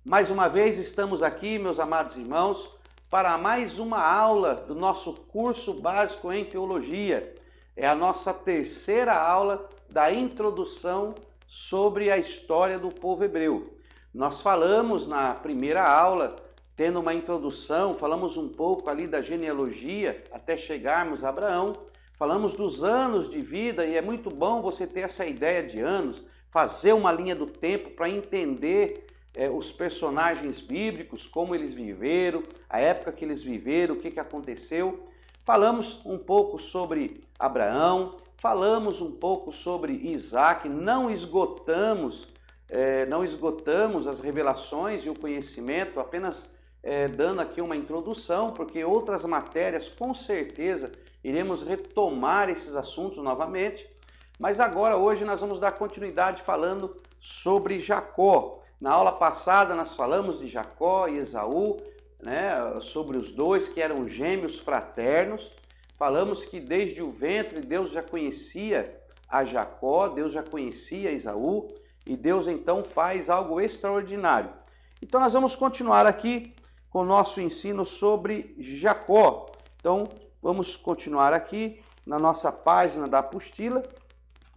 Mais uma vez estamos aqui, meus amados irmãos, para mais uma aula do nosso curso básico em teologia. É a nossa terceira aula da introdução sobre a história do povo hebreu. Nós falamos na primeira aula, tendo uma introdução, falamos um pouco ali da genealogia até chegarmos a Abraão. Falamos dos anos de vida e é muito bom você ter essa ideia de anos, fazer uma linha do tempo para entender os personagens bíblicos, como eles viveram, a época que eles viveram, o que aconteceu. Falamos um pouco sobre Abraão, falamos um pouco sobre Isaac, não esgotamos as revelações e o conhecimento, apenas dando aqui uma introdução, porque outras matérias com certeza iremos retomar esses assuntos novamente. Mas agora, hoje, nós vamos dar continuidade falando sobre Jacó. Na aula passada nós falamos de Jacó e Esaú, sobre os dois que eram gêmeos fraternos. Falamos que desde o ventre Deus já conhecia a Jacó, Deus já conhecia Esaú, e Deus então faz algo extraordinário. Então nós vamos continuar aqui com o nosso ensino sobre Jacó. Então vamos continuar aqui na nossa página da apostila.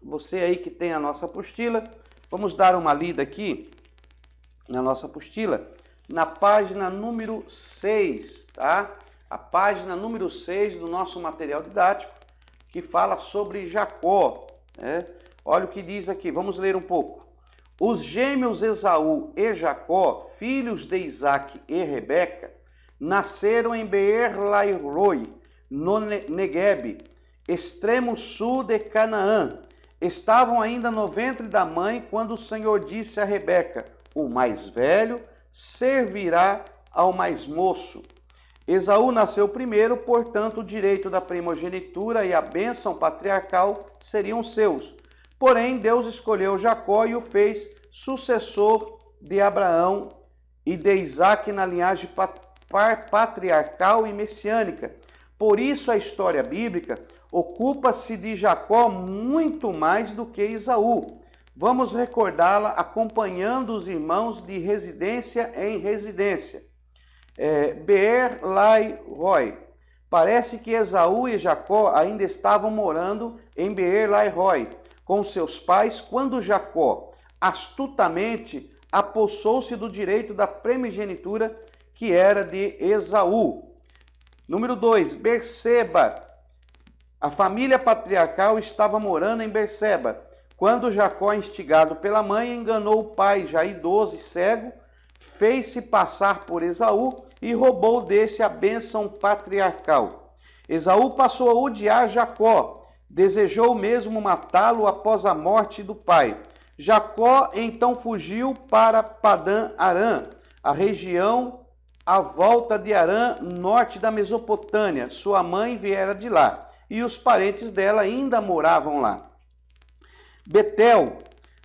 Você aí que tem a nossa apostila, vamos dar uma lida aqui na nossa apostila, na página número 6, tá? A página número 6 do nosso material didático, que fala sobre Jacó, né? Olha o que diz aqui, vamos ler um pouco. Os gêmeos Esaú e Jacó, filhos de Isaac e Rebeca, nasceram em Beer-Lahai-roi, no Negueb, extremo sul de Canaã. Estavam ainda no ventre da mãe quando o Senhor disse a Rebeca: o mais velho servirá ao mais moço. Esaú nasceu primeiro, portanto, o direito da primogenitura e a bênção patriarcal seriam seus. Porém, Deus escolheu Jacó e o fez sucessor de Abraão e de Isaac na linhagem patriarcal e messiânica. Por isso, a história bíblica ocupa-se de Jacó muito mais do que Esaú. Vamos recordá-la acompanhando os irmãos de residência em residência. Beer-Lahai-roi. Parece que Esaú e Jacó ainda estavam morando em Beer-Lahai-roi com seus pais quando Jacó astutamente apossou-se do direito da primogenitura que era de Esaú. Número 2, Berseba. A família patriarcal estava morando em Berseba quando Jacó, instigado pela mãe, enganou o pai, já idoso e cego, fez-se passar por Esaú e roubou desse a bênção patriarcal. Esaú passou a odiar Jacó, desejou mesmo matá-lo após a morte do pai. Jacó então fugiu para Padã-Arã, a região à volta de Arã, norte da Mesopotâmia. Sua mãe viera de lá e os parentes dela ainda moravam lá. Betel.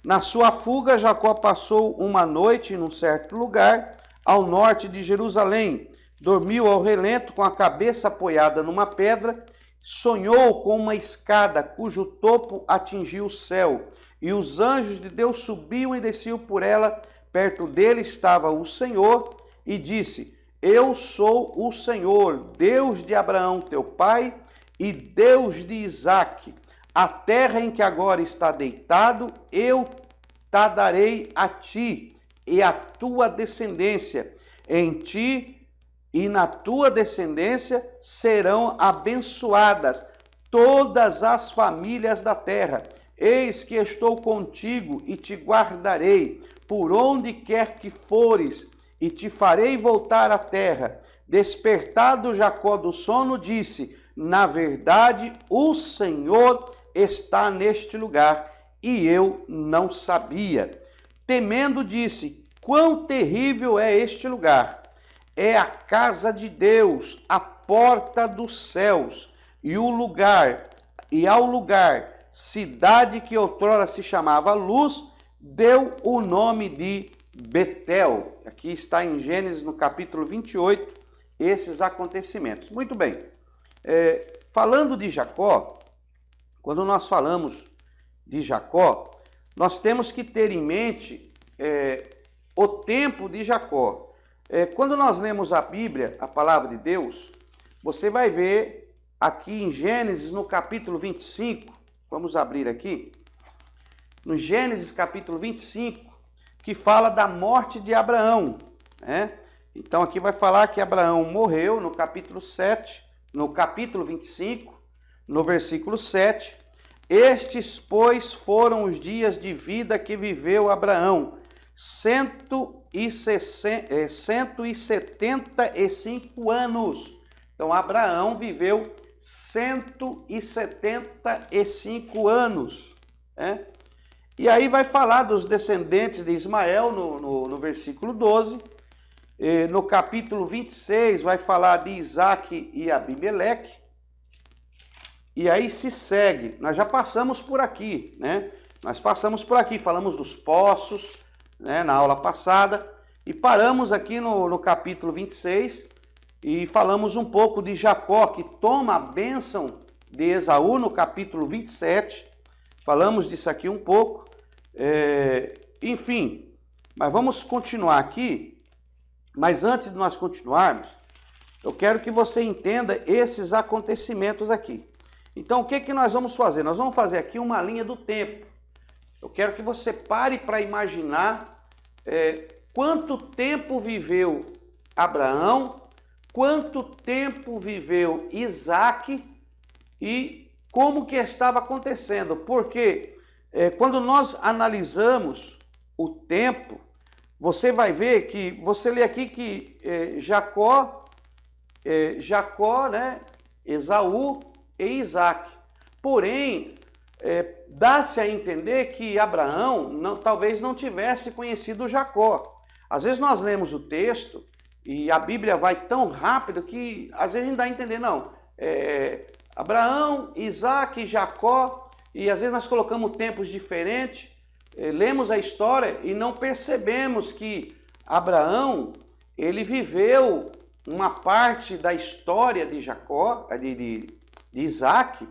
Na sua fuga, Jacó passou uma noite num certo lugar ao norte de Jerusalém. Dormiu ao relento com a cabeça apoiada numa pedra. Sonhou com uma escada cujo topo atingia o céu. E os anjos de Deus subiam e desciam por ela. Perto dele estava o Senhor e disse: eu sou o Senhor, Deus de Abraão, teu pai, e Deus de Isaque. A terra em que agora está deitado, eu te darei a ti e à tua descendência. Em ti e na tua descendência serão abençoadas todas as famílias da terra. Eis que estou contigo e te guardarei por onde quer que fores, e te farei voltar à terra. Despertado Jacó do sono, disse: na verdade, o Senhor está neste lugar, e eu não sabia. Temendo, disse: quão terrível é este lugar! É a casa de Deus, a porta dos céus, e ao lugar, cidade que outrora se chamava Luz, deu o nome de Betel. Aqui está em Gênesis, no capítulo 28, esses acontecimentos. Muito bem. Falando de Jacó, quando nós falamos de Jacó, nós temos que ter em mente o tempo de Jacó. Quando nós lemos a Bíblia, a palavra de Deus, você vai ver aqui em Gênesis, no capítulo 25, vamos abrir aqui, no Gênesis capítulo 25, que fala da morte de Abraão, né? Então aqui vai falar que Abraão morreu no capítulo 7, no capítulo 25, no versículo 7. Estes, pois, foram os dias de vida que viveu Abraão, 175 anos. Então Abraão viveu 175 anos, né? E aí vai falar dos descendentes de Ismael no versículo 12. No capítulo 26 vai falar de Isaac e Abimeleque. E aí se segue. Nós já passamos por aqui, né? Nós passamos por aqui, falamos dos poços, né, na aula passada. E paramos aqui no capítulo 26 e falamos um pouco de Jacó, que toma a bênção de Esaú no capítulo 27. Falamos disso aqui um pouco. Enfim, mas vamos continuar aqui. Mas antes de nós continuarmos, eu quero que você entenda esses acontecimentos aqui. Então, o que nós vamos fazer? Nós vamos fazer aqui uma linha do tempo. Eu quero que você pare para imaginar quanto tempo viveu Abraão, quanto tempo viveu Isaac e como que estava acontecendo. Porque quando nós analisamos o tempo, você vai ver que, você lê aqui que Jacó, né, Esaú e Isaac. Porém, dá-se a entender que Abraão talvez não tivesse conhecido Jacó. Às vezes nós lemos o texto e a Bíblia vai tão rápido que às vezes a gente dá a entender, não. Abraão, Isaac e Jacó, e às vezes nós colocamos tempos diferentes. Lemos a história e não percebemos que Abraão, ele viveu uma parte da história de Jacó, de Isaac,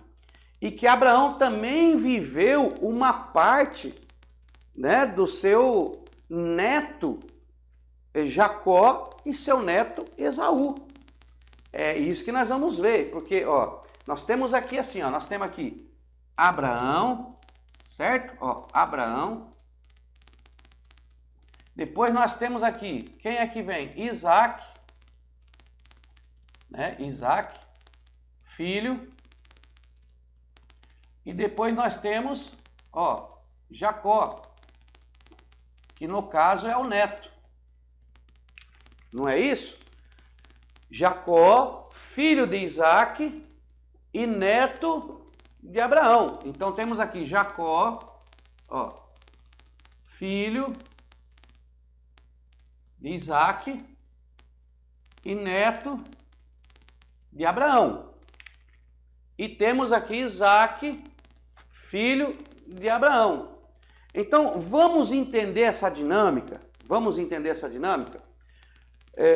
e que Abraão também viveu uma parte, né, do seu neto Jacó e seu neto Esaú. É isso que nós vamos ver, porque nós temos aqui assim, nós temos aqui Abraão, certo? Abraão. Depois nós temos aqui, quem é que vem? Isaac, né? Isaac, filho. E depois nós temos, Jacó, que no caso é o neto. Não é isso? Jacó, filho de Isaac e neto de Abraão. Então temos aqui Jacó, filho de Isaac e neto de Abraão. E temos aqui Isaac, filho de Abraão. Então vamos entender essa dinâmica.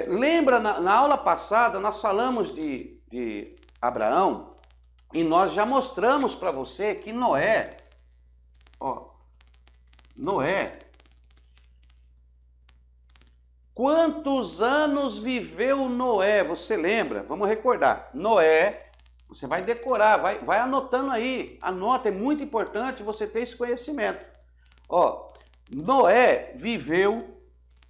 Lembra, na aula passada nós falamos de Abraão. E nós já mostramos para você que Noé, quantos anos viveu Noé? Você lembra? Vamos recordar. Noé, você vai decorar, vai anotando aí. Anota, é muito importante você ter esse conhecimento. Noé viveu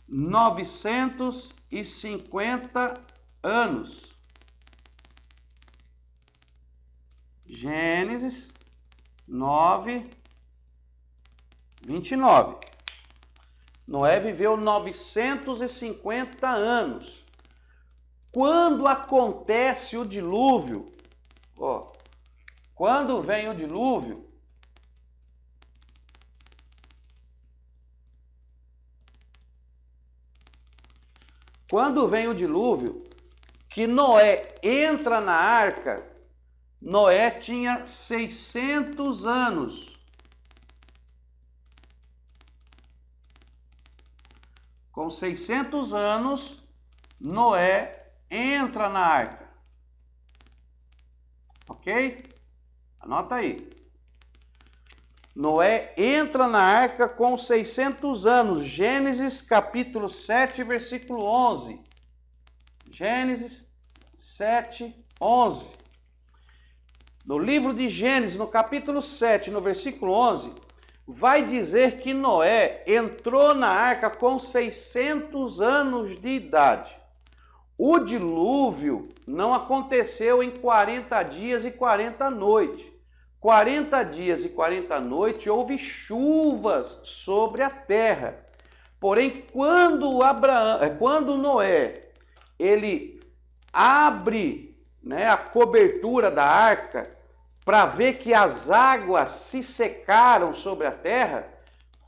950 anos. Gênesis 9, 29. Noé viveu 950 anos. Quando acontece o dilúvio, quando vem o dilúvio, que Noé entra na arca, Noé tinha 600 anos. Com 600 anos, Noé entra na arca. Ok? Anota aí. Noé entra na arca com 600 anos. Gênesis capítulo 7, versículo 11. Gênesis 7, 11. No livro de Gênesis, no capítulo 7, no versículo 11, vai dizer que Noé entrou na arca com 600 anos de idade. O dilúvio não aconteceu em 40 dias e 40 noites. 40 dias e 40 noites houve chuvas sobre a terra. Porém, quando Noé ele abre, a cobertura da arca para ver que as águas se secaram sobre a terra,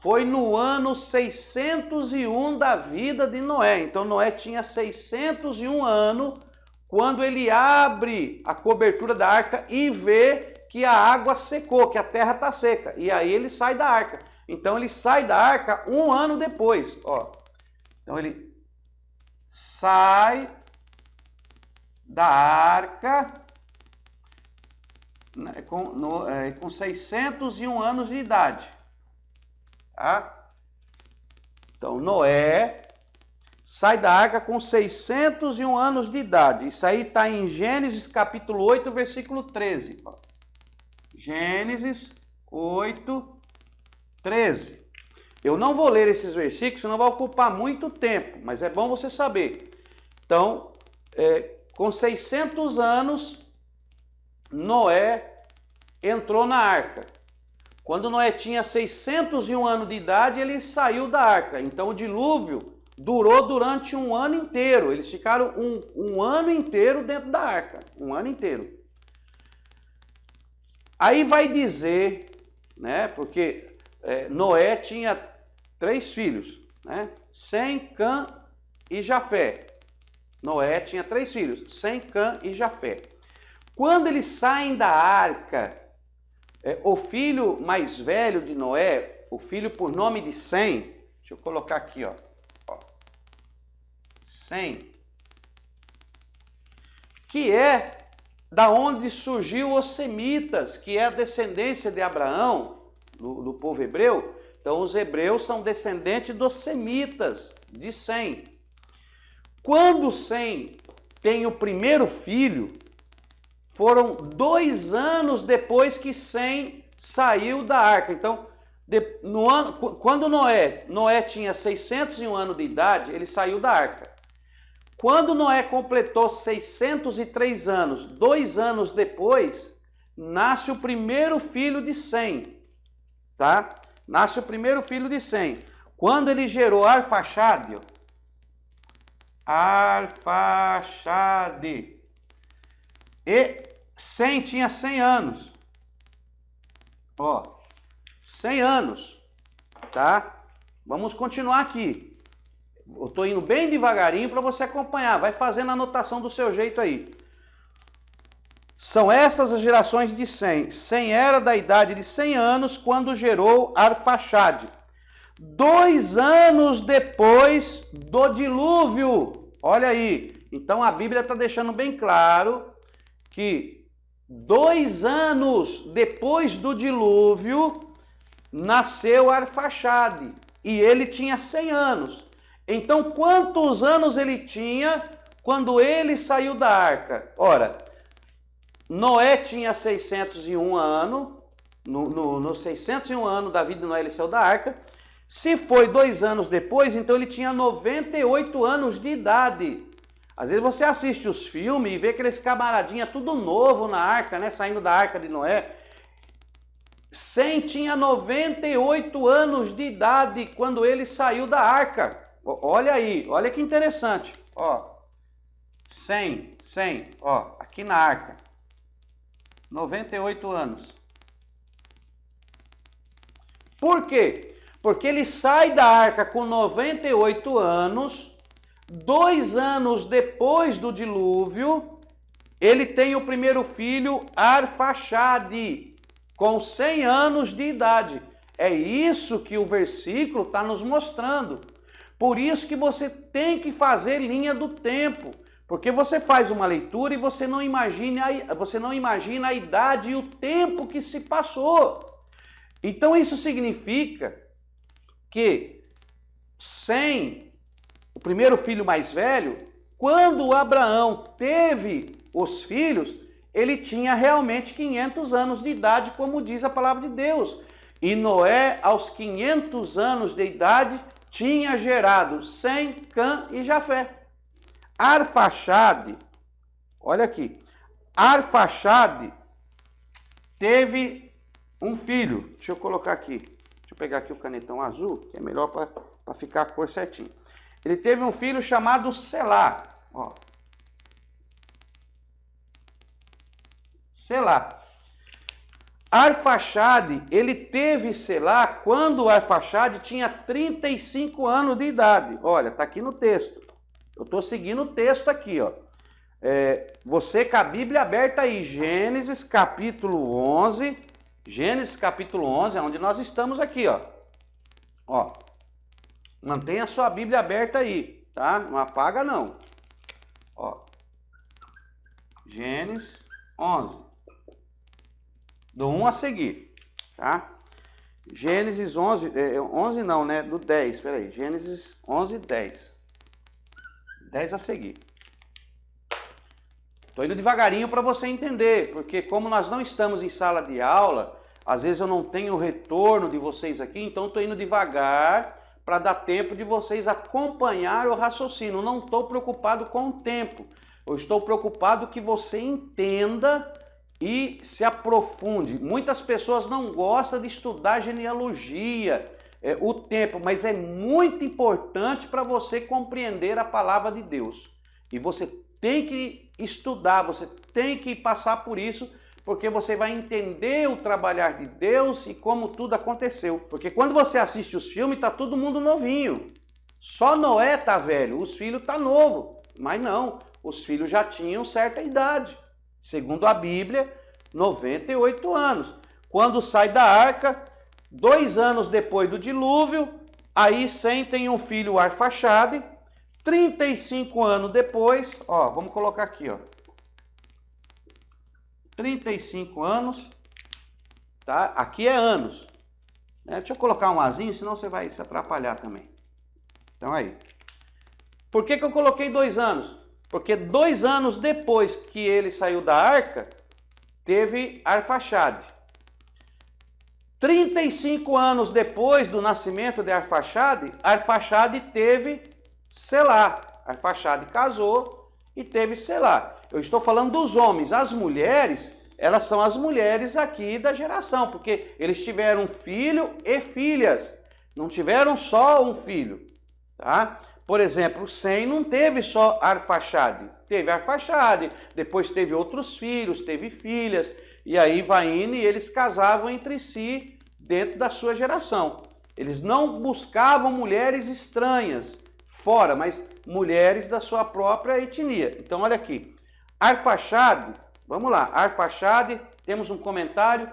foi no ano 601 da vida de Noé. Então Noé tinha 601 anos quando ele abre a cobertura da arca e vê que a água secou, que a terra está seca. E aí ele sai da arca. Então ele sai da arca um ano depois. Ó. Então ele sai da arca com 601 anos de idade. Tá? Então Noé sai da arca com 601 anos de idade. Isso aí está em Gênesis capítulo 8, versículo 13. Ó. Gênesis 8, 13. Eu não vou ler esses versículos, senão vai ocupar muito tempo, mas é bom você saber. Então, com 600 anos, Noé entrou na arca. Quando Noé tinha 601 anos de idade, ele saiu da arca. Então, o dilúvio durou durante um ano inteiro. Eles ficaram um ano inteiro dentro da arca. Um ano inteiro. Aí vai dizer, porque Noé tinha 3 filhos, Sem, Cã e Jafé. Noé tinha 3 filhos, Sem, Cã e Jafé. Quando eles saem da arca, o filho mais velho de Noé, o filho por nome de Sem, deixa eu colocar aqui, ó. Sem, que é da onde surgiu os semitas, que é a descendência de Abraão, do povo hebreu. Então os hebreus são descendentes dos semitas, de Sem. Quando Sem tem o primeiro filho, foram 2 anos depois que Sem saiu da arca. Então, quando Noé tinha 601 anos de idade, ele saiu da arca. Quando Noé completou 603 anos, 2 anos depois, nasce o primeiro filho de Sem, tá? Nasce o primeiro filho de Sem. Quando ele gerou Arfaxade, e Sem tinha 100 anos. 100 anos, tá? Vamos continuar aqui. Eu estou indo bem devagarinho para você acompanhar. Vai fazendo a anotação do seu jeito aí. São estas as gerações de Sem. Sem era da idade de 100 anos quando gerou Arfaxade. 2 anos depois do dilúvio. Olha aí. Então a Bíblia está deixando bem claro que 2 anos depois do dilúvio nasceu Arfaxade. E ele tinha 100 anos. Então, quantos anos ele tinha quando ele saiu da arca? Ora, Noé tinha 601 anos, no 601 anos da vida de Noé ele saiu da arca. Se foi 2 anos depois, então ele tinha 98 anos de idade. Às vezes você assiste os filmes e vê aqueles camaradinha tudo novo na arca, saindo da arca de Noé. Sem tinha 98 anos de idade quando ele saiu da arca. Olha aí, olha que interessante. Sem, aqui na arca. 98 anos. Por quê? Porque ele sai da arca com 98 anos, 2 anos depois do dilúvio, ele tem o primeiro filho, Arfaxade, com 100 anos de idade. É isso que o versículo está nos mostrando. Por isso que você tem que fazer linha do tempo, porque você faz uma leitura e você não imagina a idade e o tempo que se passou. Então isso significa que Sem, o primeiro filho mais velho, quando Abraão teve os filhos, ele tinha realmente 500 anos de idade, como diz a palavra de Deus. E Noé, aos 500 anos de idade, tinha gerado Sem, Cã e Jafé. Arfaxade, olha aqui, Arfaxade teve um filho. Deixa eu colocar aqui, deixa eu pegar aqui o canetão azul, que é melhor para ficar a cor certinho. Ele teve um filho chamado Selá. Ó. Selá. Arfaxade, ele teve Selá quando Arfaxade tinha 35 anos de idade. Olha, tá aqui no texto. Eu estou seguindo o texto aqui, ó. Você com a Bíblia aberta aí, Gênesis capítulo 11. Gênesis capítulo 11, é onde nós estamos aqui, ó. Ó. Mantenha a sua Bíblia aberta aí, tá? Não apaga não. Ó. Gênesis 11. Do 1 a seguir, tá? Gênesis 11, 11 não, né? Do 10, espera aí. Gênesis 11, 10. 10 a seguir. Estou indo devagarinho para você entender, porque como nós não estamos em sala de aula, às vezes eu não tenho o retorno de vocês aqui, então estou indo devagar para dar tempo de vocês acompanhar o raciocínio. Não estou preocupado com o tempo, eu estou preocupado que você entenda e se aprofunde. Muitas pessoas não gostam de estudar genealogia, o tempo, mas é muito importante para você compreender a palavra de Deus. E você tem que estudar, você tem que passar por isso, porque você vai entender o trabalhar de Deus e como tudo aconteceu. Porque quando você assiste os filmes, tá todo mundo novinho. Só Noé tá velho, os filhos tá novo. Mas não, os filhos já tinham certa idade. Segundo a Bíblia, 98 anos. Quando sai da arca, 2 anos depois do dilúvio, aí Sem tem um filho Arfaxade. 35 anos depois, ó, vamos colocar aqui, ó. 35 anos, tá? Aqui é anos. Deixa eu colocar um azinho, senão você vai se atrapalhar também. Então aí. Por que eu coloquei 2 anos? Porque 2 anos depois que ele saiu da arca, teve Arfaxade. 35 anos depois do nascimento de Arfaxade, Arfaxade teve Selá. Arfaxade casou e teve Selá. Eu estou falando dos homens. As mulheres, elas são as mulheres aqui da geração, porque eles tiveram filho e filhas. Não tiveram só um filho, tá? Por exemplo, Sem não teve só Arfaxade. Teve Arfaxade, depois teve outros filhos, teve filhas. E aí vai indo e eles casavam entre si dentro da sua geração. Eles não buscavam mulheres estranhas fora, mas mulheres da sua própria etnia. Então, olha aqui. Arfaxade, vamos lá. Arfaxade, temos um comentário.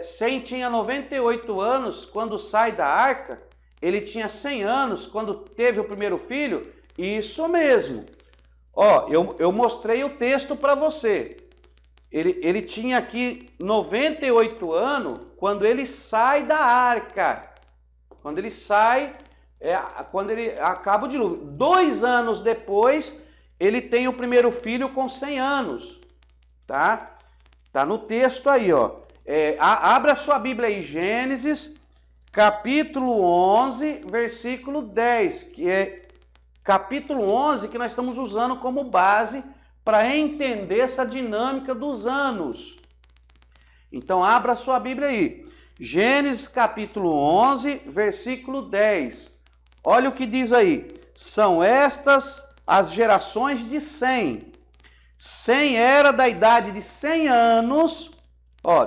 Sem tinha 98 anos quando sai da arca. Ele tinha 100 anos quando teve o primeiro filho. Isso mesmo. Ó, eu mostrei o texto para você. Ele tinha aqui 98 anos quando ele sai da arca. Quando ele sai, quando ele acaba o dilúvio. 2 anos depois, ele tem o primeiro filho com 100 anos. Tá? Tá no texto aí, ó. Abra a sua Bíblia aí, Gênesis, capítulo 11, versículo 10, que é capítulo 11 que nós estamos usando como base para entender essa dinâmica dos anos. Então, abra a sua Bíblia aí. Gênesis capítulo 11, versículo 10. Olha o que diz aí. São estas as gerações de Sem. Sem era da idade de 100 anos,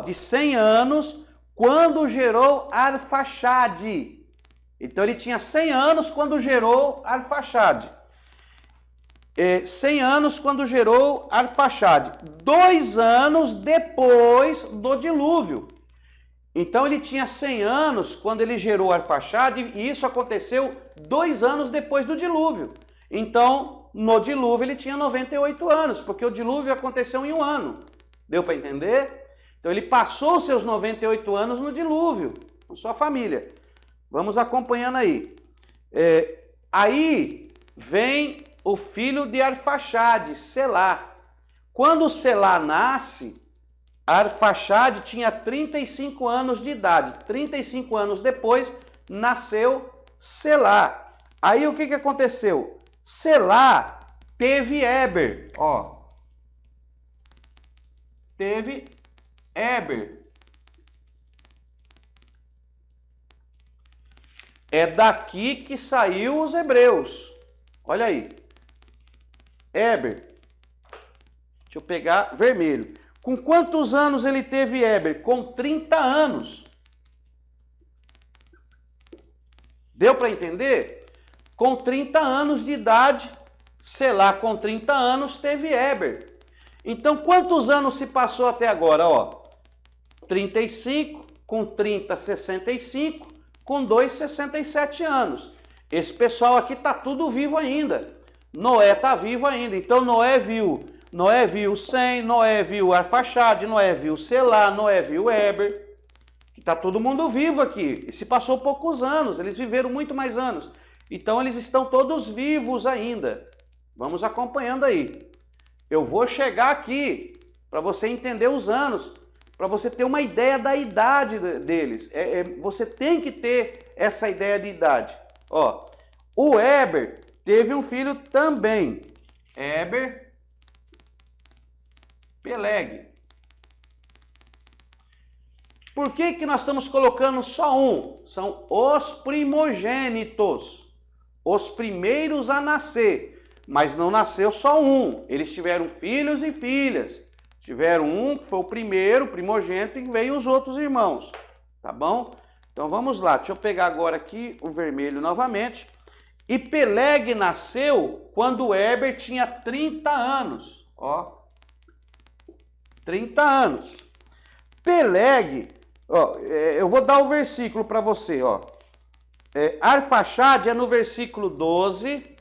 de 100 anos, quando gerou Arfaxade. Então, ele tinha 100 anos quando gerou Arfaxade. 100 anos quando gerou Arfaxade. 2 anos depois do dilúvio. Então ele tinha 100 anos quando ele gerou Arfaxade e isso aconteceu 2 anos depois do dilúvio. Então no dilúvio ele tinha 98 anos, porque o dilúvio aconteceu em 1 ano. Deu para entender? Então ele passou os seus 98 anos no dilúvio, com sua família. Vamos acompanhando aí. Aí vem o filho de Arfaxade, Selá. Quando Selá nasce, Arfaxade tinha 35 anos de idade. 35 anos depois, nasceu Selá. Aí o que aconteceu? Selá teve Éber, ó. Teve Éber. É daqui que saiu os hebreus. Olha aí. Éber. Deixa eu pegar vermelho. Com quantos anos ele teve Éber? Com 30 anos. Deu para entender? Com 30 anos de idade, Selá com 30 anos teve Éber. Então, quantos anos se passou até agora? Ó, 35, com 30, 65, com 2, 67 anos. Esse pessoal aqui está tudo vivo ainda. Noé está vivo ainda. Então, Noé viu Sem, Noé viu Arfaxade, Noé viu Selá, Noé viu Éber. Está todo mundo vivo aqui. E se passou poucos anos, eles viveram muito mais anos. Então, eles estão todos vivos ainda. Vamos acompanhando aí. Eu vou chegar aqui para você entender os anos, para você ter uma ideia da idade deles. Você tem que ter essa ideia de idade. Ó, o Éber teve um filho também. Éber Peleg. Por que nós estamos colocando só um? São os primogênitos, os primeiros a nascer. Mas não nasceu só um. Eles tiveram filhos e filhas. Tiveram um que foi o primeiro, primogênito, e veio os outros irmãos. Tá bom? Então vamos lá. Deixa eu pegar agora aqui o vermelho novamente. E Peleg nasceu quando Éber tinha 30 anos. Ó. 30 anos. Peleg, ó, eu vou dar o versículo para você, ó. Arfaxade é no versículo 12.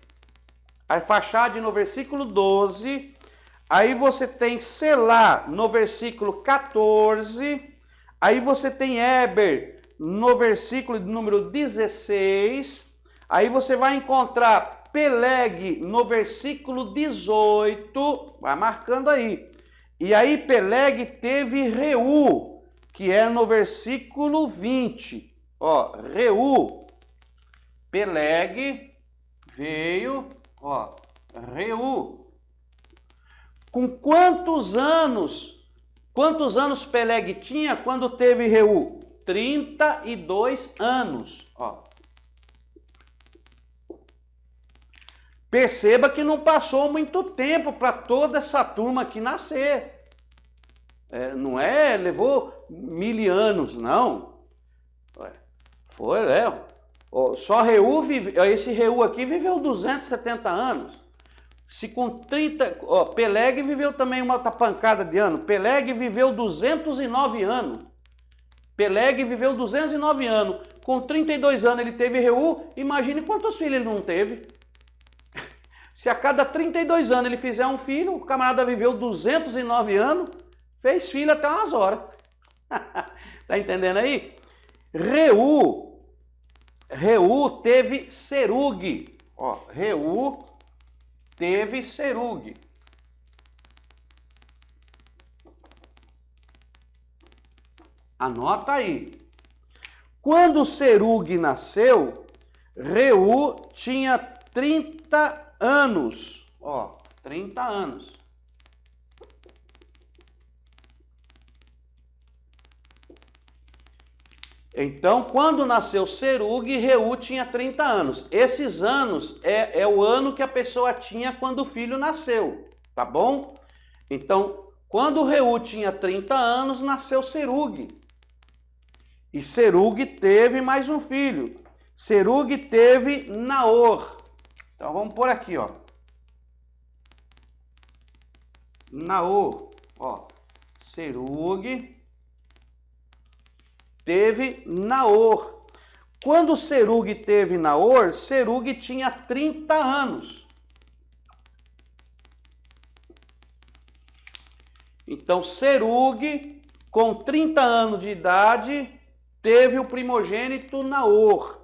Arfaxade no versículo 12. Aí você tem Selá no versículo 14. Aí você tem Éber no versículo de número 16. Aí você vai encontrar Peleg no versículo 18. Vai marcando aí. E aí Peleg teve Reu, que é no versículo 20. Ó, Reu. Peleg veio, ó, Reu. Com quantos anos Peleg tinha quando teve Reu? 32 anos, ó. Perceba que não passou muito tempo para toda essa turma aqui nascer. Não levou 1000 anos, não. Foi, só Reu, esse Reu aqui viveu 270 anos. Se com 30, Peleg viveu também uma outra pancada de ano. Peleg viveu 209 anos. Peleg viveu 209 anos. Com 32 anos ele teve Reu. Imagine quantos filhos ele não teve. Se a cada 32 anos ele fizer um filho, o camarada viveu 209 anos, fez filho até umas horas. Tá entendendo aí? Reu teve Serug. Ó, Reu teve Serug. Anota aí. Quando Serug nasceu, Reu tinha 30 anos. Ó, 30 anos. Então, quando nasceu Serug, Reu tinha 30 anos. Esses anos é o ano que a pessoa tinha quando o filho nasceu, tá bom? Então, quando Reu tinha 30 anos, nasceu Serug. E Serug teve mais um filho. Serug teve Naor. Então, vamos por aqui, ó. Naor, ó. Serug teve Naor. Quando Serug teve Naor, Serug tinha 30 anos. Então, Serug com 30 anos de idade, teve o primogênito Naor.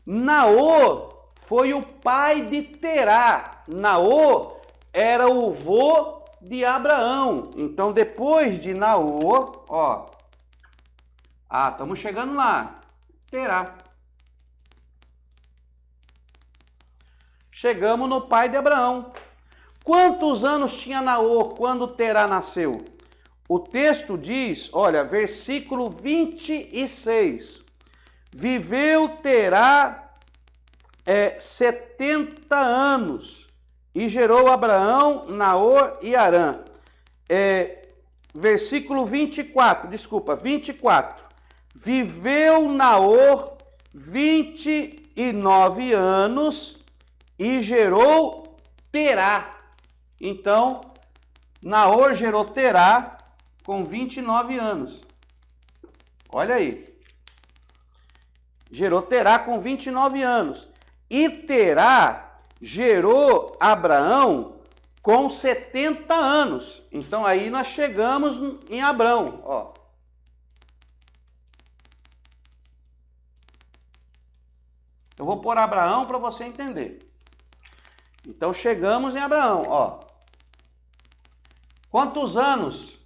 Naor foi o pai de Terá. Naor era o vô de Abraão. Então, depois de Naor, ó. Estamos chegando lá. Terá. Chegamos no pai de Abraão. Quantos anos tinha Naor quando Terá nasceu? O texto diz, olha, versículo 26. Viveu Terá 70 anos e gerou Abraão, Naor e Harã. Versículo 24. Viveu Naor 29 anos e gerou Terá. Então, Naor gerou Terá com 29 anos. Olha aí. Gerou Terá com 29 anos. E Terá gerou Abraão com 70 anos. Então, aí nós chegamos em Abrão, ó. Eu vou pôr Abraão para você entender. Então, chegamos em Abraão, ó. Quantos anos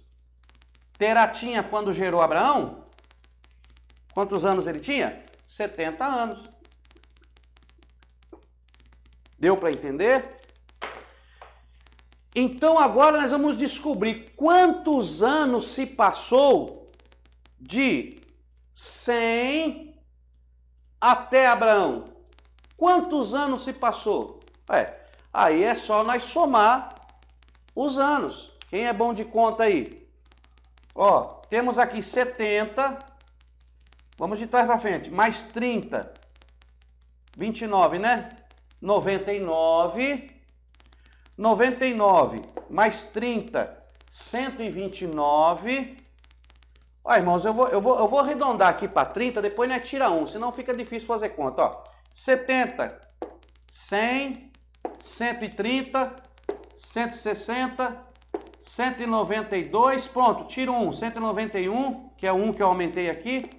Terá tinha quando gerou Abraão? Quantos anos ele tinha? 70 anos. Deu para entender? Então, agora nós vamos descobrir quantos anos se passou de 100 até Abraão. Quantos anos se passou? Aí é só nós somar os anos. Quem é bom de conta aí? Ó, temos aqui 70. Vamos de trás para frente. Mais 30. 29, né? 99. 99 mais 30. 129. Ó, irmãos, eu vou arredondar aqui para 30, depois nós tira 1, senão fica difícil fazer conta. Ó, 70, 100, 130, 160, 192, pronto, tiro 1, 191, que é o 1 que eu aumentei aqui,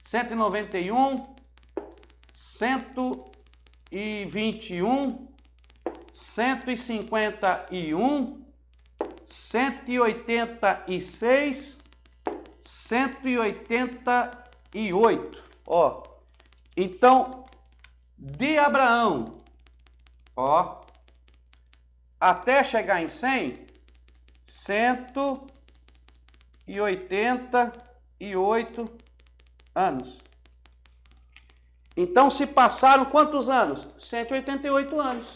191, 121, 151, 186, 188. Ó, então, de Abraão, ó, até chegar em 100, 188 anos. Então, se passaram quantos anos? 188 anos.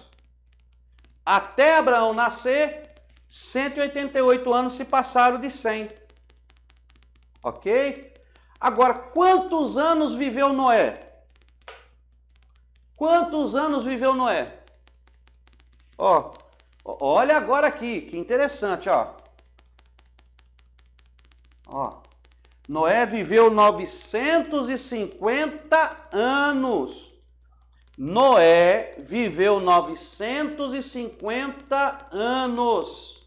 Até Abraão nascer, 188 anos se passaram de 100. Ok? Agora, quantos anos viveu Noé? Quantos anos viveu Noé? Ó, olha agora aqui, que interessante, ó. Ó, Noé viveu 950 anos. Noé viveu 950 anos.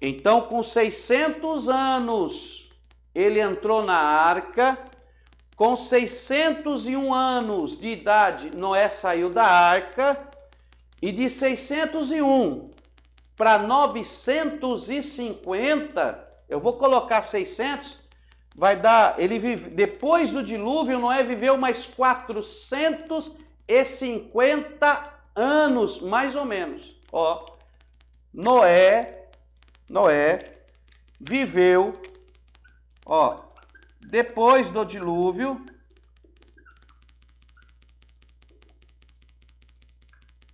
Então, com 600 anos, ele entrou na arca. Com 601 anos de idade, Noé saiu da arca. E de 601 para 950, eu vou colocar 600, vai dar, depois do dilúvio, Noé viveu mais 450 anos, mais ou menos. Ó, Noé viveu, ó, depois do dilúvio,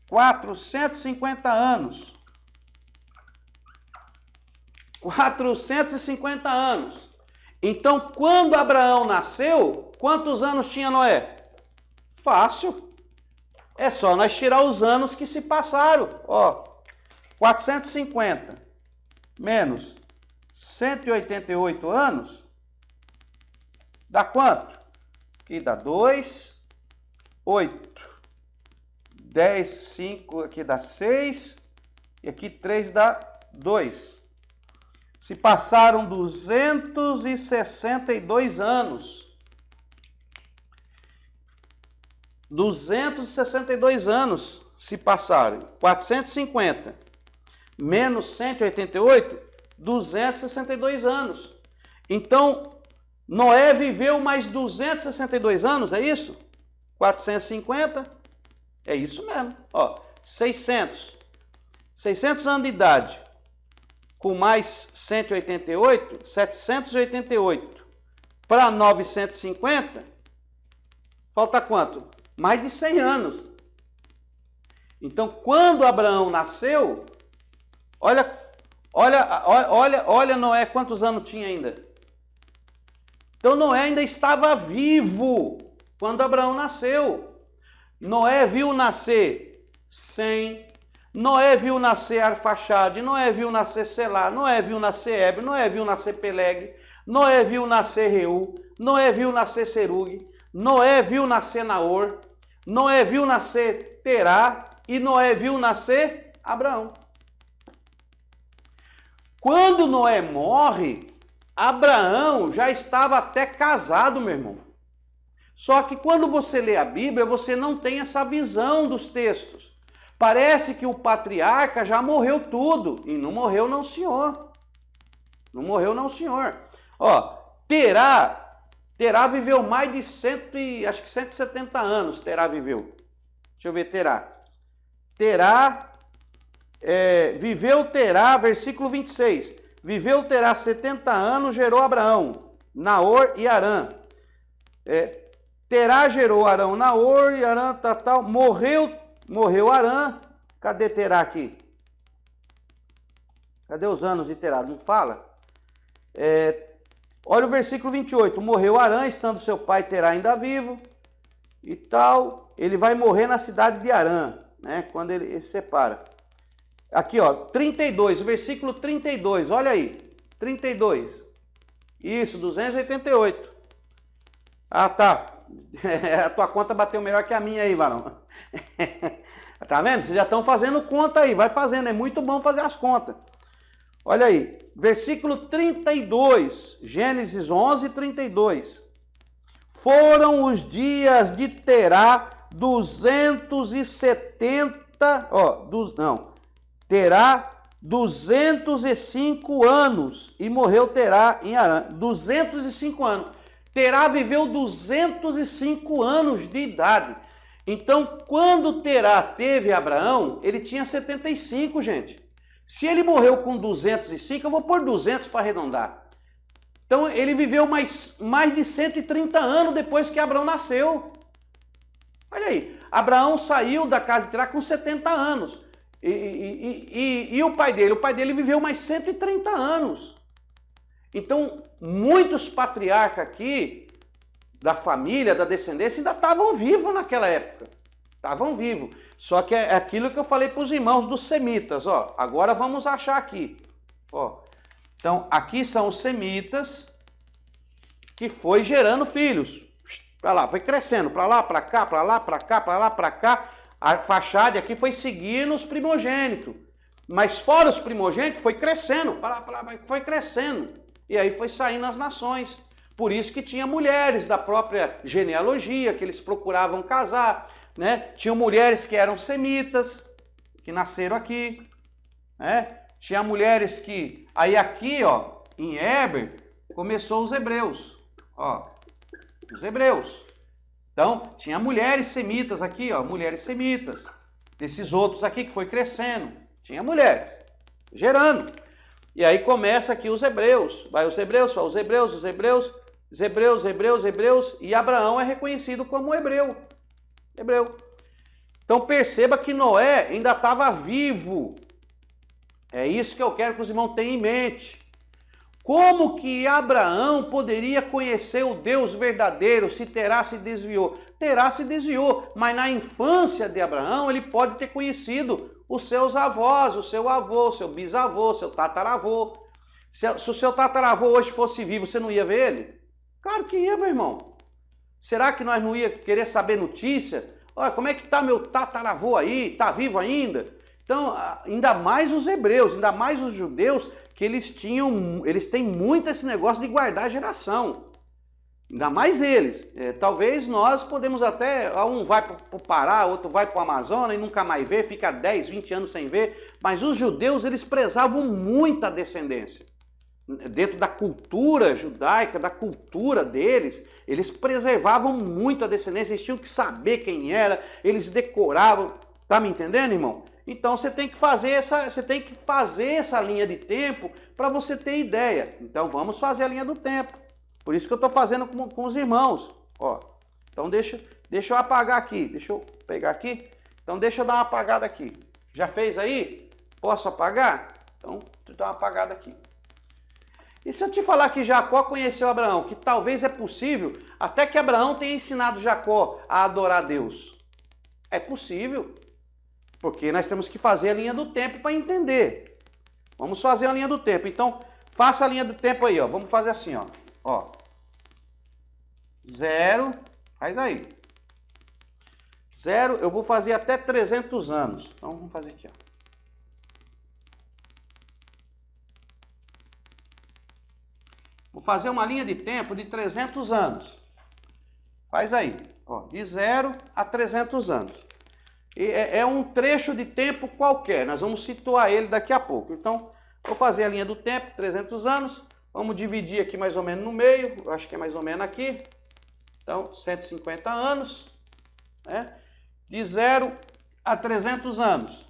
450 anos. 450 anos. Então, quando Abraão nasceu, quantos anos tinha Noé? Fácil. É só nós tirar os anos que se passaram. Ó, 450 menos 188 anos dá quanto? Aqui dá 2, 8. 10, 5, aqui dá 6, e aqui 3 dá 2. Se passaram 262 anos. 262 anos se passaram. 450 menos 188, 262 anos. Então, Noé viveu mais 262 anos, é isso? 450, é isso mesmo. Ó, 600 anos de idade, com mais 188, 788. Para 950, falta quanto? Mais de 100 anos. Então, quando Abraão nasceu, olha Noé quantos anos tinha ainda. Então Noé ainda estava vivo quando Abraão nasceu. Noé viu nascer Sem, Noé viu nascer Arfaxade, Noé viu nascer Selá, Noé viu nascer Heber, Noé viu nascer Peleg, Noé viu nascer Reu, Noé viu nascer Serug, Noé viu nascer Naor, Noé viu nascer Terá e Noé viu nascer Abraão. Quando Noé morre, Abraão já estava até casado, meu irmão. Só que quando você lê a Bíblia, você não tem essa visão dos textos. Parece que o patriarca já morreu tudo. E não morreu não, senhor. Não morreu não, senhor. Ó, Terá viveu mais de 170 anos. Terá viveu. Deixa eu ver, viveu Terá, versículo 26. Viveu Terá 70 anos, gerou Abraão, Naor e Harã. Terá gerou Arão, Naor e Harã, tal. Morreu Harã. Cadê Terá aqui? Cadê os anos de Terá? Não fala? Olha o versículo 28. Morreu Harã, estando seu pai Terá ainda vivo e tal. Ele vai morrer na cidade de Harã, né? Quando ele se separa. Aqui, ó, 32, o versículo 32, olha aí. 32. Isso, 288. Ah, tá. A tua conta bateu melhor que a minha aí, varão. Tá vendo? Vocês já estão fazendo conta aí. Vai fazendo, é muito bom fazer as contas. Olha aí, versículo 32, Gênesis 11, 32. Foram os dias de Terá 270, Terá 205 anos e morreu Terá em Harã. 205 anos. Terá viveu 205 anos de idade. Então, quando Terá teve Abraão, ele tinha 75, gente. Se ele morreu com 205, eu vou pôr 200 para arredondar. Então, ele viveu mais de 130 anos depois que Abraão nasceu. Olha aí, Abraão saiu da casa de Terá com 70 anos. E o pai dele? O pai dele viveu mais 130 anos. Então, muitos patriarcas aqui, da família, da descendência, ainda estavam vivos naquela época. Estavam vivos. Só que é aquilo que eu falei para os irmãos dos semitas. Ó, agora vamos achar aqui. Ó, então, aqui são os semitas que foi gerando filhos. Para lá, foi crescendo. Para lá, para cá, para lá, para cá, para lá, para cá. A Arfaxade aqui foi seguindo os primogênitos. Mas fora os primogênitos, foi crescendo. Foi crescendo. E aí foi saindo as nações. Por isso que tinha mulheres da própria genealogia, que eles procuravam casar, né? Tinham mulheres que eram semitas, que nasceram aqui, né? Tinha mulheres que... Aí aqui, ó, em Heber, começou os hebreus, ó, os hebreus. Então, tinha mulheres semitas aqui, ó, mulheres semitas. Desses outros aqui que foi crescendo, tinha mulheres, gerando. E aí começa aqui os hebreus, vai os hebreus, vai os hebreus, os hebreus, os hebreus, hebreus, hebreus, e Abraão é reconhecido como hebreu. Hebreu. Então perceba que Noé ainda estava vivo. É isso que eu quero que os irmãos tenham em mente. Como que Abraão poderia conhecer o Deus verdadeiro se Terá se desviou? Terá se desviou, mas na infância de Abraão ele pode ter conhecido os seus avós, o seu avô, seu bisavô, seu tataravô. Se o seu tataravô hoje fosse vivo, você não ia ver ele? Claro que ia, meu irmão. Será que nós não ia querer saber notícia? Olha, como é que está meu tataravô aí? Está vivo ainda? Então, ainda mais os hebreus, ainda mais os judeus, que eles têm muito esse negócio de guardar a geração. Ainda mais eles. Talvez nós podemos até, um vai para o Pará, outro vai para o Amazonas e nunca mais vê, fica 10, 20 anos sem ver. Mas os judeus, eles prezavam muito a descendência. Dentro da cultura judaica, da cultura deles, eles preservavam muito a descendência, eles tinham que saber quem era, eles decoravam. Tá me entendendo, irmão? Então você tem que fazer essa linha de tempo para você ter ideia. Então vamos fazer a linha do tempo. Por isso que eu estou fazendo com os irmãos. Ó. Então deixa eu apagar aqui. Deixa eu pegar aqui. Então deixa eu dar uma apagada aqui. Já fez aí? Posso apagar? Então deixa eu dar uma apagada aqui. E se eu te falar que Jacó conheceu Abraão, que talvez é possível, até que Abraão tenha ensinado Jacó a adorar a Deus. É possível. Porque nós temos que fazer a linha do tempo para entender. Vamos fazer a linha do tempo. Então, faça a linha do tempo aí, ó. Vamos fazer assim, ó. Ó. 0, faz aí. 0, eu vou fazer até 300 anos. Então, vamos fazer aqui, ó. Vou fazer uma linha de tempo de 300 anos. Faz aí, ó, de 0 a 300 anos. É um trecho de tempo qualquer, nós vamos situar ele daqui a pouco. Então, vou fazer a linha do tempo, 300 anos. Vamos dividir aqui mais ou menos no meio, eu acho que é mais ou menos aqui. Então, 150 anos, né? De 0 a 300 anos.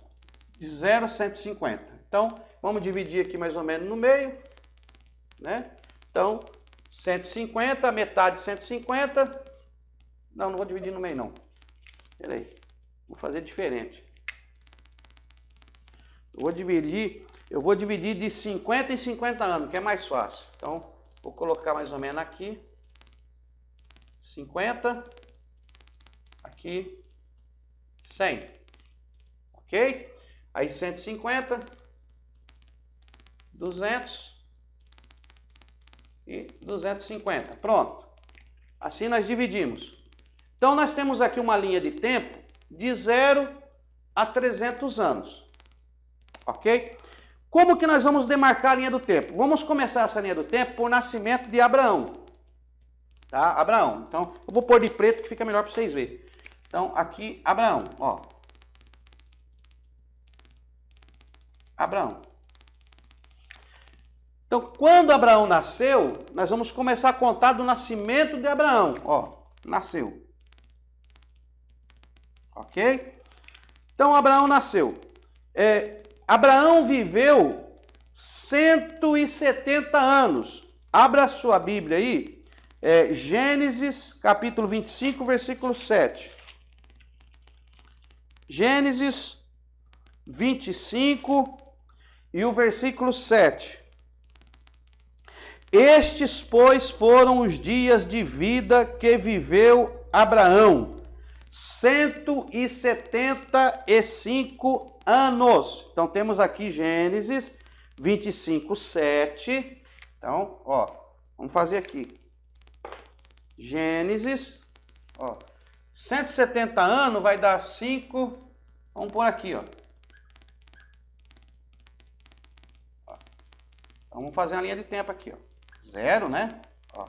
De 0 a 150. Então, vamos dividir aqui mais ou menos no meio, né? Então, 150, metade de 150. Não vou dividir no meio, não. Peraí, vou fazer diferente. Eu vou dividir de 50 em 50 anos, que é mais fácil. Então, vou colocar mais ou menos aqui. 50. Aqui. 100. Ok? Aí 150. 200. E 250. Pronto. Assim nós dividimos. Então nós temos aqui uma linha de tempo de 0 a 300 anos. Ok? Como que nós vamos demarcar a linha do tempo? Vamos começar essa linha do tempo por nascimento de Abraão. Tá? Abraão. Então eu vou pôr de preto que fica melhor para vocês verem. Então aqui Abraão. Ó. Abraão. Então, quando Abraão nasceu, nós vamos começar a contar do nascimento de Abraão. Ó, nasceu. Ok? Então, Abraão nasceu. Abraão viveu 170 anos. Abra a sua Bíblia aí. Gênesis, capítulo 25, versículo 7. Gênesis 25 e o versículo 7. Estes, pois, foram os dias de vida que viveu Abraão, 175 anos. Então, temos aqui Gênesis 25, 7. Então, ó, vamos fazer aqui. Gênesis, ó, 170 anos vai dar 5, vamos pôr aqui, ó. Vamos fazer uma linha de tempo aqui, ó. 0, né? Ó.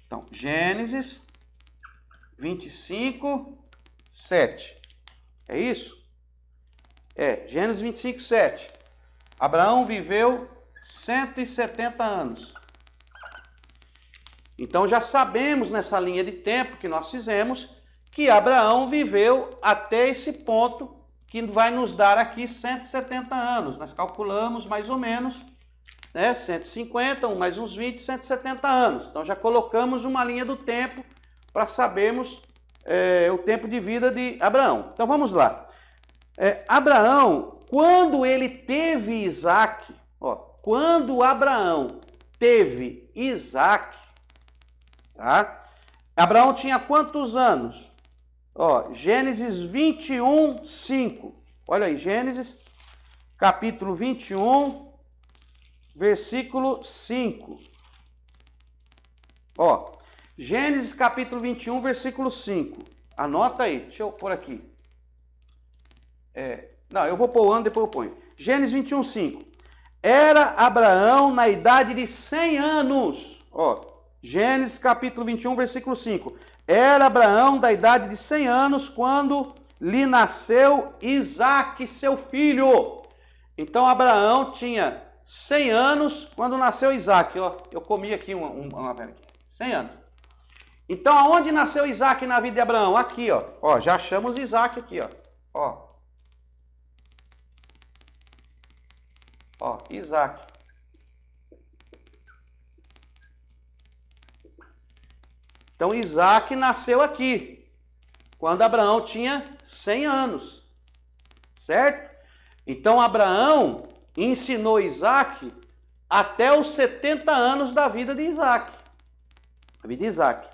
Então, Gênesis 25, 7. É isso? Gênesis 25, 7. Abraão viveu 170 anos. Então, já sabemos nessa linha de tempo que nós fizemos que Abraão viveu até esse ponto que vai nos dar aqui 170 anos. Nós calculamos mais ou menos, né, 150, mais uns 20, 170 anos. Então já colocamos uma linha do tempo para sabermos o tempo de vida de Abraão. Então vamos lá. Abraão, quando ele teve Isaac, ó, quando Abraão teve Isaac, tá? Abraão tinha quantos anos? Ó, Gênesis 21, 5. Olha aí, Gênesis, capítulo 21, versículo 5. Ó, Gênesis, capítulo 21, versículo 5. Anota aí, deixa eu pôr aqui. Não, eu vou pôr o ano, depois eu ponho. Gênesis 21, 5. Era Abraão na idade de 100 anos. Ó, Gênesis capítulo 21, versículo 5. Era Abraão da idade de 100 anos quando lhe nasceu Isaque, seu filho. Então Abraão tinha 100 anos quando nasceu Isaque. Ó, eu comi aqui uma pera aqui. 100 anos. Então aonde nasceu Isaque na vida de Abraão? Aqui, ó. Ó, já achamos Isaque aqui, ó. Ó. Ó, Isaque. Então Isaque nasceu aqui, quando Abraão tinha 100 anos, certo? Então Abraão ensinou Isaque até os 70 anos da vida de Isaque. A vida de Isaque.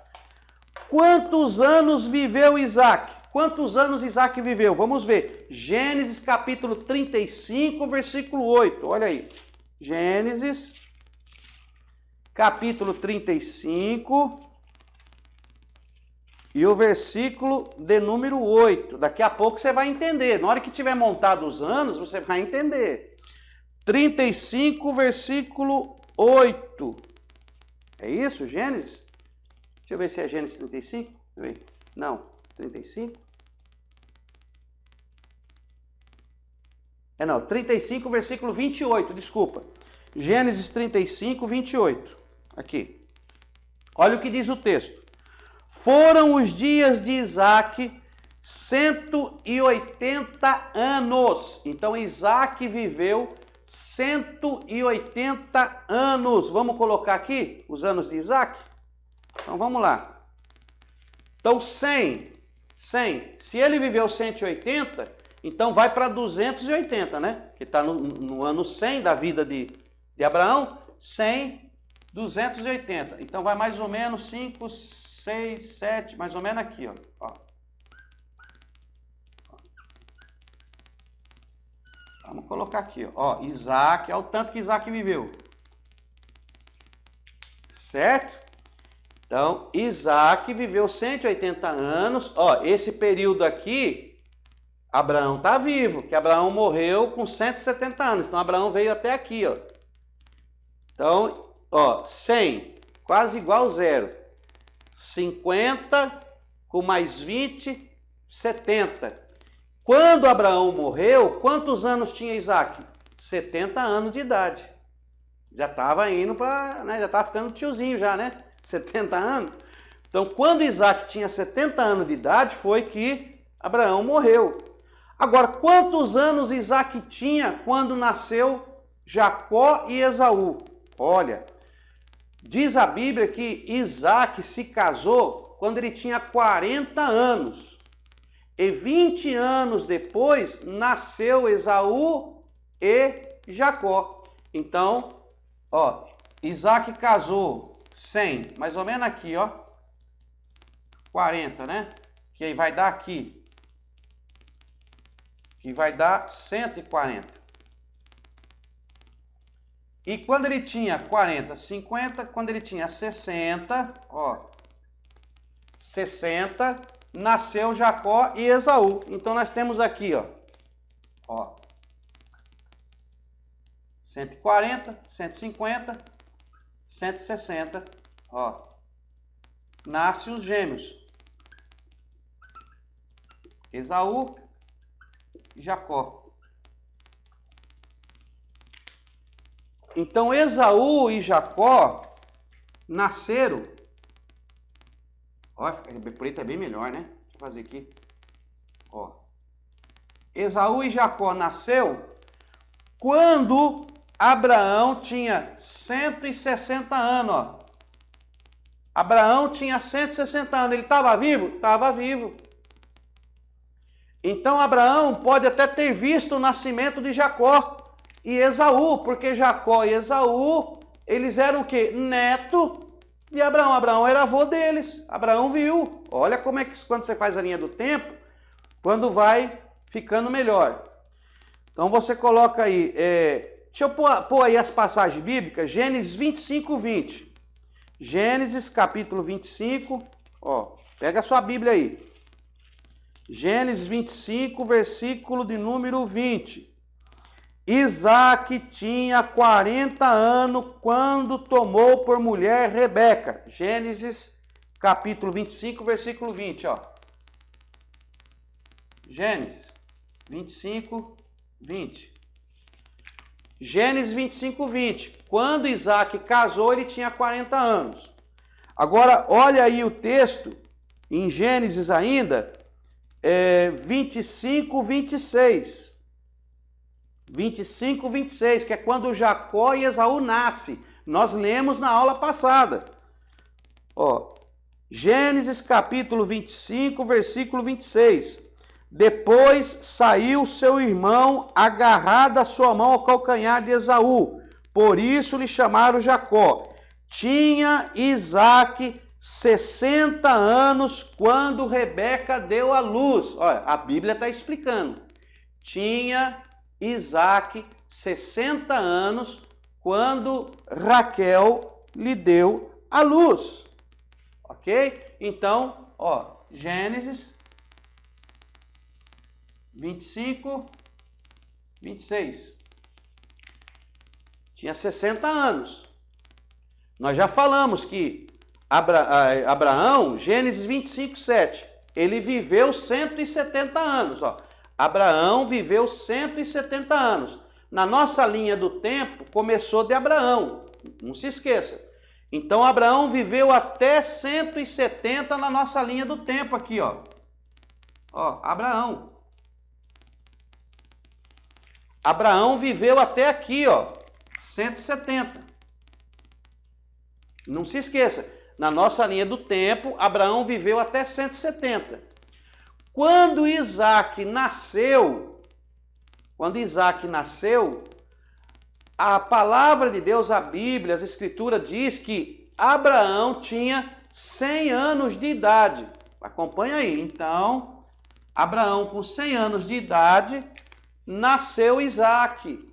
Quantos anos viveu Isaque? Quantos anos Isaque viveu? Vamos ver. Gênesis capítulo 35, versículo 8. Olha aí. Gênesis capítulo 35 e o versículo de número 8. Daqui a pouco você vai entender. Na hora que tiver montado os anos, você vai entender. 35, versículo 8. É isso, Gênesis? Deixa eu ver se é Gênesis 35. Deixa eu ver. Não, 35. Não, 35, versículo 28, desculpa. Gênesis 35, 28. Aqui. Olha o que diz o texto. Foram os dias de Isaque 180 anos. Então Isaque viveu 180 anos. Vamos colocar aqui os anos de Isaque? Então vamos lá. Então 100. Se ele viveu 180, então vai para 280, né? Que está no ano 100 da vida de Abraão. 100, 280. Então vai mais ou menos 5, 6, 7, mais ou menos aqui, ó. Vamos colocar aqui, ó. Isaque, olha o tanto que Isaque viveu. Certo? Então, Isaque viveu 180 anos. Ó, esse período aqui, Abraão está vivo, que Abraão morreu com 170 anos. Então, Abraão veio até aqui, ó. Então, ó, 100, quase igual a zero. 50 com mais 20, 70. Quando Abraão morreu, quantos anos tinha Isaque? 70 anos de idade. Já estava indo para, né, já estava ficando tiozinho já, né? 70 anos. Então, quando Isaque tinha 70 anos de idade, foi que Abraão morreu. Agora, quantos anos Isaque tinha quando nasceu Jacó e Esaú? Olha, diz a Bíblia que Isaque se casou quando ele tinha 40 anos. E 20 anos depois nasceu Esaú e Jacó. Então, ó, Isaque casou 100, mais ou menos aqui, ó. 40, né? Que aí vai dar aqui. Que vai dar 140. E quando ele tinha 40, 50, quando ele tinha 60, ó, 60, nasceu Jacó e Esaú. Então nós temos aqui, ó, 140, 150, 160, ó, nasce os gêmeos, Esaú e Jacó. Então Esaú e Jacó nasceram. Ó, preto é bem melhor, né? Deixa eu fazer aqui. Ó. Esaú e Jacó nasceu quando Abraão tinha 160 anos, ó. Abraão tinha 160 anos. Ele estava vivo? Estava vivo. Então Abraão pode até ter visto o nascimento de Jacó e Esaú, porque Jacó e Esaú, eles eram o quê? Neto de Abraão. Abraão era avô deles. Abraão viu. Olha como é que quando você faz a linha do tempo, quando vai ficando melhor. Então você coloca aí, deixa eu pôr aí as passagens bíblicas, Gênesis 25, 20. Gênesis capítulo 25, ó, pega a sua Bíblia aí. Gênesis 25, versículo de número 20. Isaac tinha 40 anos quando tomou por mulher Rebeca. Gênesis capítulo 25, versículo 20, ó. Gênesis 25, 20. Gênesis 25, 20. Quando Isaac casou, ele tinha 40 anos. Agora, olha aí o texto, em Gênesis ainda, 25, 26. 25, 26, que é quando Jacó e Esaú nascem. Nós lemos na aula passada. Ó, Gênesis capítulo 25, versículo 26. Depois saiu seu irmão agarrado a sua mão ao calcanhar de Esaú. Por isso lhe chamaram Jacó. Tinha Isaac 60 anos quando Rebeca deu à luz. Olha, a Bíblia está explicando. Tinha Isaac 60 anos quando Raquel lhe deu à luz. Ok? Então, ó, Gênesis 25, 26. Tinha 60 anos. Nós já falamos que Abraão, Gênesis 25, 7, ele viveu 170 anos. Ó. Abraão viveu 170 anos. Na nossa linha do tempo, começou de Abraão. Não se esqueça. Então, Abraão viveu até 170 na nossa linha do tempo aqui, ó. Ó, Abraão. Abraão viveu até aqui, ó, 170. Não se esqueça, na nossa linha do tempo, Abraão viveu até 170. Quando Isaac nasceu, a palavra de Deus, a Bíblia, as Escrituras diz que Abraão tinha 100 anos de idade. Acompanha aí. Então, Abraão com 100 anos de idade, nasceu Isaac.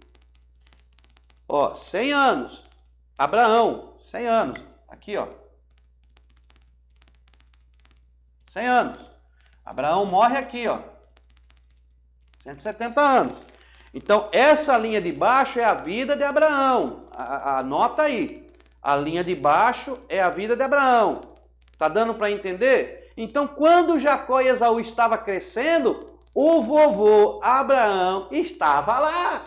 Ó, 100 anos. Abraão, 100 anos. Aqui, ó. 100 anos. Abraão morre aqui, ó. 170 anos. Então, essa linha de baixo é a vida de Abraão. Anota aí. A linha de baixo é a vida de Abraão. Tá dando para entender? Então, quando Jacó e Esaú estavam crescendo, o vovô Abraão estava lá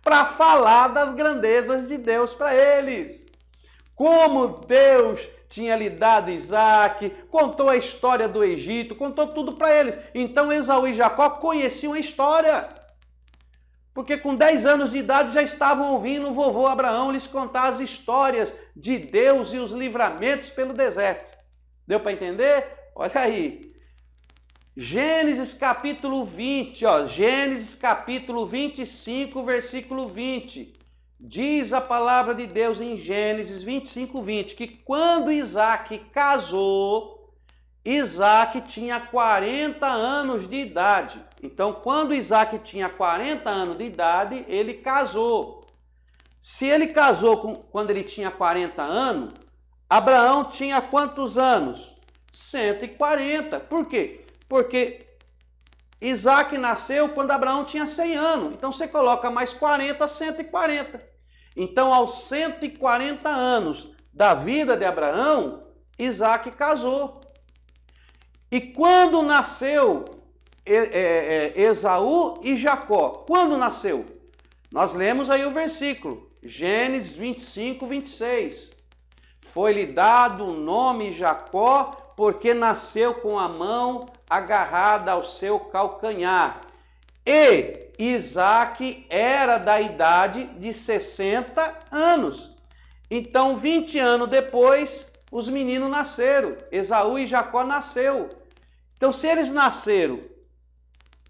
para falar das grandezas de Deus para eles. Como Deus tinha lhe dado Isaac, contou a história do Egito, contou tudo para eles. Então Esaú e Jacó conheciam a história. Porque com 10 anos de idade já estavam ouvindo o vovô Abraão lhes contar as histórias de Deus e os livramentos pelo deserto. Deu para entender? Olha aí. Gênesis capítulo 20, ó, Gênesis capítulo 25, versículo 20. Diz a palavra de Deus em Gênesis 25, 20, que quando Isaac casou, Isaac tinha 40 anos de idade. Então, quando Isaac tinha 40 anos de idade, ele casou. Se ele casou quando ele tinha 40 anos, Abraão tinha quantos anos? 140. Por quê? Porque Isaac nasceu quando Abraão tinha 100 anos. Então você coloca mais 40, 140. Então, aos 140 anos da vida de Abraão, Isaac casou. E quando nasceu Esaú e Jacó? Quando nasceu? Nós lemos aí o versículo, Gênesis 25, 26. Foi-lhe dado o nome Jacó, porque nasceu com a mão agarrada ao seu calcanhar. E Isaac era da idade de 60 anos. Então, 20 anos depois, os meninos nasceram. Esaú e Jacó nasceu. Então, se eles nasceram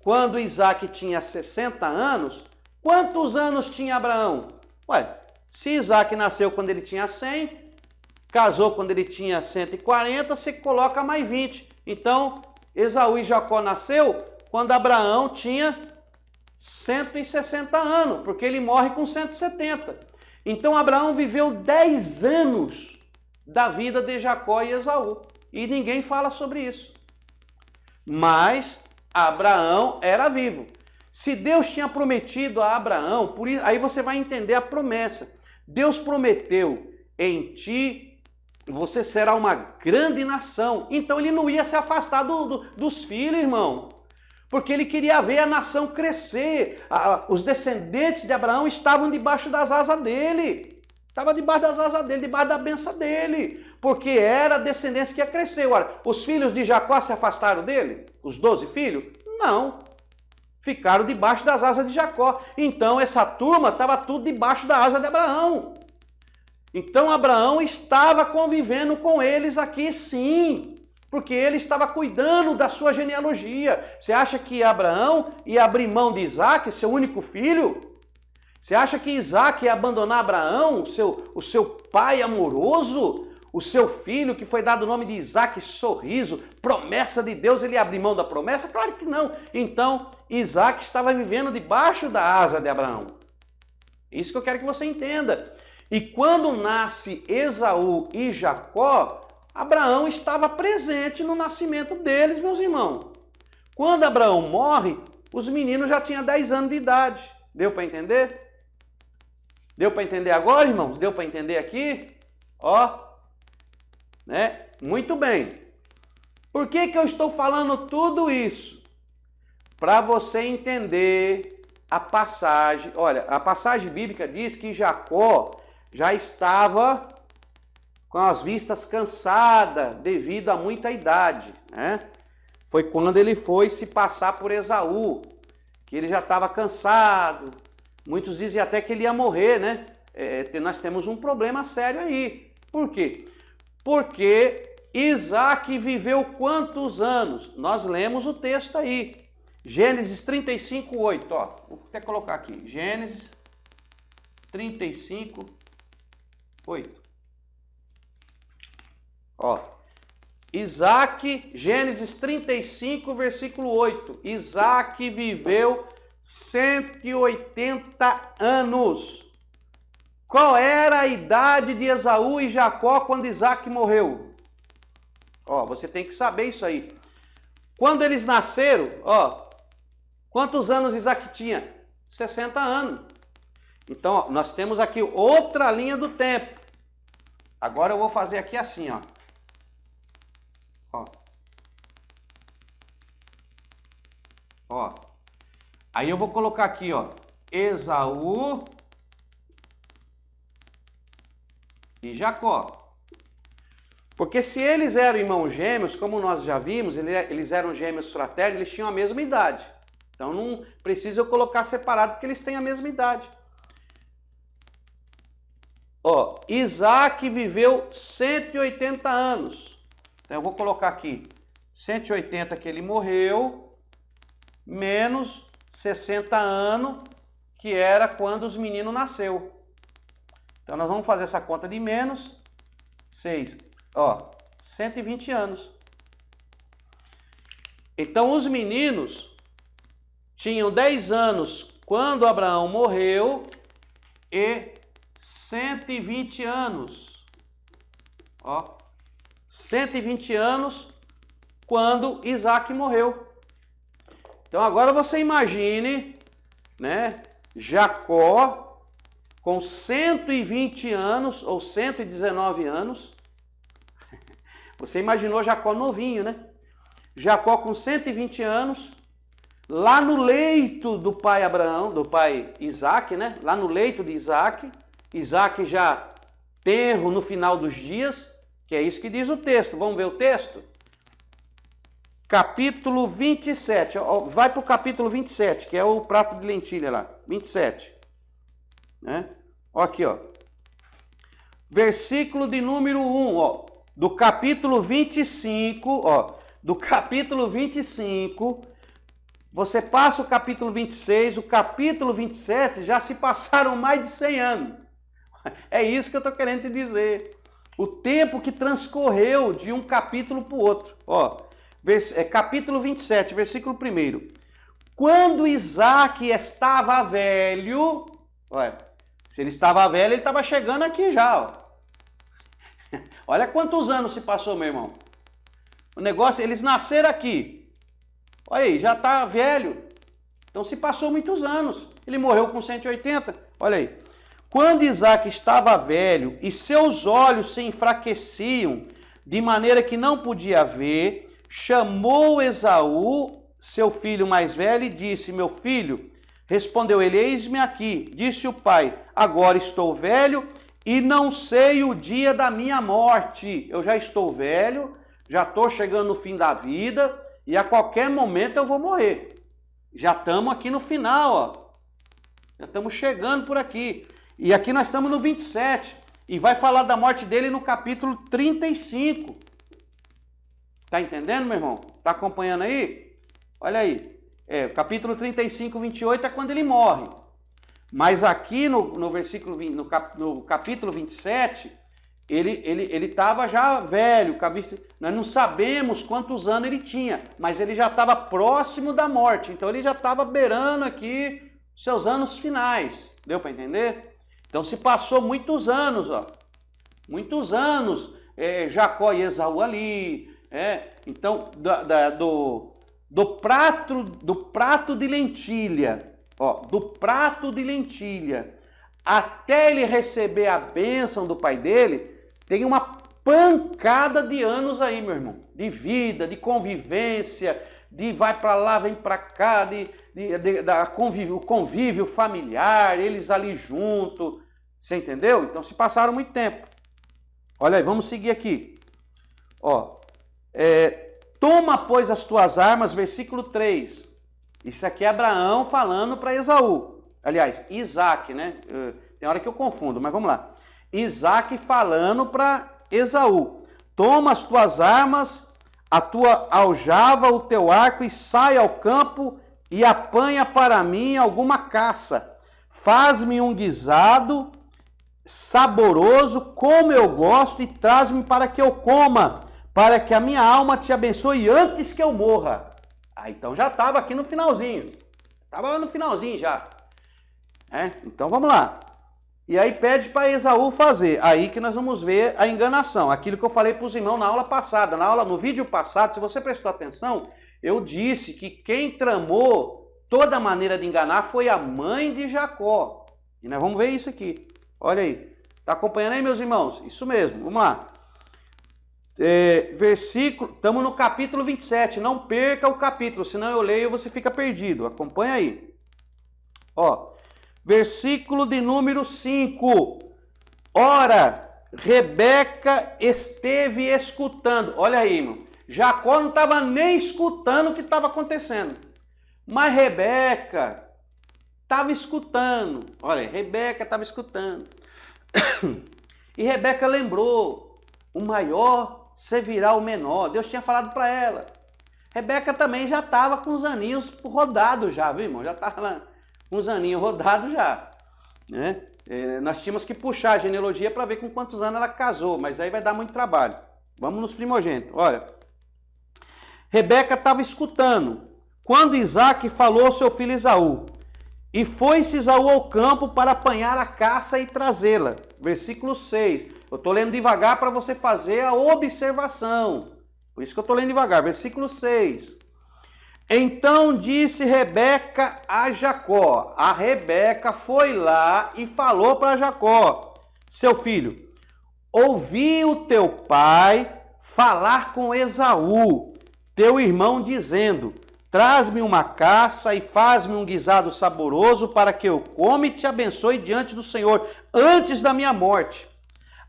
quando Isaac tinha 60 anos, quantos anos tinha Abraão? Ué, se Isaac nasceu quando ele tinha 100, casou quando ele tinha 140, você coloca mais 20. Então, Esaú e Jacó nasceu quando Abraão tinha 160 anos, porque ele morre com 170. Então, Abraão viveu 10 anos da vida de Jacó e Esaú. E ninguém fala sobre isso. mas Abraão era vivo. Se Deus tinha prometido a Abraão, aí você vai entender a promessa. Deus prometeu: em ti você será uma grande nação. Então ele não ia se afastar dos filhos, irmão. Porque ele queria ver a nação crescer. Os descendentes de Abraão estavam debaixo das asas dele. Estava debaixo das asas dele, debaixo da benção dele. Porque era a descendência que ia crescer. Ora, os filhos de Jacó se afastaram dele? Os 12 filhos? Não. Ficaram debaixo das asas de Jacó. Então essa turma estava tudo debaixo da asa de Abraão. Então Abraão estava convivendo com eles aqui, sim. Porque ele estava cuidando da sua genealogia. Você acha que Abraão ia abrir mão de Isaac, seu único filho? Você acha que Isaac ia abandonar Abraão, o seu pai amoroso? O seu filho, que foi dado o nome de Isaac, sorriso, promessa de Deus, ele ia abrir mão da promessa? Claro que não. Então, Isaac estava vivendo debaixo da asa de Abraão. Isso que eu quero que você entenda. E quando nasce Esaú e Jacó, Abraão estava presente no nascimento deles, meus irmãos. Quando Abraão morre, os meninos já tinham 10 anos de idade. Deu para entender? Deu para entender agora, irmãos? Deu para entender aqui? Ó, né? Muito bem. Por que eu estou falando tudo isso? Para você entender a passagem. Olha, a passagem bíblica diz que Jacó já estava com as vistas cansadas devido a muita idade, né? Foi quando ele foi se passar por Esaú, que ele já estava cansado. Muitos dizem até que ele ia morrer, né? Nós temos um problema sério aí. Por quê? Porque Isaac viveu quantos anos? Nós lemos o texto aí. Gênesis 35, 8. Ó, vou até colocar aqui. Gênesis 35, 8. Ó, Isaac, Gênesis 35, versículo 8. Isaac viveu 180 anos. Qual era a idade de Esaú e Jacó quando Isaac morreu? Ó, você tem que saber isso aí. Quando eles nasceram, ó, quantos anos Isaac tinha? 60 anos. Então, ó, nós temos aqui outra linha do tempo. Agora eu vou fazer aqui assim, ó. Ó. Ó. Aí eu vou colocar aqui, ó, Esaú e Jacó. Porque se eles eram irmãos gêmeos, como nós já vimos, eles eram gêmeos fraternos, eles tinham a mesma idade. Então não precisa eu colocar separado, porque eles têm a mesma idade. Ó, Isaac viveu 180 anos. Então eu vou colocar aqui 180 que ele morreu, menos 60 anos, que era quando os meninos nasceu. Então nós vamos fazer essa conta de menos 6, ó, 120 anos. Então os meninos tinham 10 anos quando Abraão morreu e 120 anos. Ó, 120 anos quando Isaac morreu. Então agora você imagine, né, Jacó com 120 anos ou 119 anos. Você imaginou Jacó novinho, né? Jacó com 120 anos, lá no leito do pai Abraão, do pai Isaac, né? Lá no leito de Isaac. Isaac já tenro no final dos dias, que é isso que diz o texto. Vamos ver o texto? Capítulo 27, vai para o capítulo 27, que é o prato de lentilha lá, 27. Né? Ó aqui, ó. Versículo de número 1, ó, do capítulo 25, ó, do capítulo 25, você passa o capítulo 26, o capítulo 27, já se passaram mais de 100 anos. É isso que eu estou querendo te dizer. O tempo que transcorreu de um capítulo para o outro. Ó, capítulo 27, versículo 1. Quando Isaac estava velho, olha, se ele estava velho, ele estava chegando aqui já. Ó. Olha quantos anos se passou, meu irmão. O negócio, eles nasceram aqui. Olha aí, já está velho. Então se passou muitos anos. Ele morreu com 180. Olha aí. Quando Isaac estava velho e seus olhos se enfraqueciam, de maneira que não podia ver, chamou Esaú, seu filho mais velho, e disse: meu filho, respondeu ele, eis-me aqui. Disse o pai: agora estou velho e não sei o dia da minha morte. Eu já estou velho, já estou chegando no fim da vida e a qualquer momento eu vou morrer. Já estamos aqui no final, ó. Já estamos chegando por aqui. E aqui nós estamos no 27. E vai falar da morte dele no capítulo 35. Tá entendendo, meu irmão? Tá acompanhando aí? Olha aí. O capítulo 35, 28 é quando ele morre. Mas aqui no versículo 20, no capítulo 27, ele estava já velho. Nós não sabemos quantos anos ele tinha, mas ele já estava próximo da morte. Então ele já estava beirando aqui seus anos finais. Deu para entender? Então se passou muitos anos, ó. Muitos anos. Jacó e Esaú ali. Então do prato de lentilha, ó, do prato de lentilha até ele receber a bênção do pai dele, tem uma pancada de anos aí, meu irmão, de vida, de convivência, de vai para lá, vem para cá, o convívio familiar, eles ali junto, você entendeu? Então se passaram muito tempo. Olha aí, vamos seguir aqui. Ó, toma, pois, as tuas armas, versículo 3. Isso aqui é Abraão falando para Esaú. Aliás, Isaac, né? Tem hora que eu confundo, mas vamos lá. Isaac falando para Esaú. Toma as tuas armas, a tua aljava, o teu arco, e sai ao campo e apanha para mim alguma caça. Faz-me um guisado saboroso, como eu gosto, e traz-me para que eu coma, para que a minha alma te abençoe antes que eu morra. Então já estava aqui no finalzinho. Estava lá no finalzinho já. Então vamos lá. E aí pede para Esaú fazer. Aí que nós vamos ver a enganação. Aquilo que eu falei para os irmãos na aula passada. No vídeo passado, se você prestou atenção, eu disse que quem tramou toda a maneira de enganar foi a mãe de Jacó. E nós vamos ver isso aqui. Olha aí. Está acompanhando aí, meus irmãos? Isso mesmo. Vamos lá. Estamos no capítulo 27, não perca o capítulo, senão eu leio e você fica perdido, acompanha aí. Ó, versículo de número 5, ora, Rebeca esteve escutando, olha aí, irmão, Jacó não estava nem escutando o que estava acontecendo, mas Rebeca estava escutando, olha, Rebeca estava escutando, e Rebeca lembrou, o maior servirá o menor. Deus tinha falado para ela. Rebeca também já estava com os aninhos rodados já, viu, irmão? Já estava com os aninhos rodados já. Né? Nós tínhamos que puxar a genealogia para ver com quantos anos ela casou, mas aí vai dar muito trabalho. Vamos nos primogênitos. Olha, Rebeca estava escutando quando Isaac falou ao seu filho Esaú. E foi-se Esaú ao campo para apanhar a caça e trazê-la. Versículo 6. Eu estou lendo devagar para você fazer a observação. Por isso que eu estou lendo devagar. Versículo 6. Então disse Rebeca a Jacó. A Rebeca foi lá e falou para Jacó, seu filho, ouvi o teu pai falar com Esaú, teu irmão, dizendo, traz-me uma caça e faz-me um guisado saboroso para que eu coma e te abençoe diante do Senhor antes da minha morte.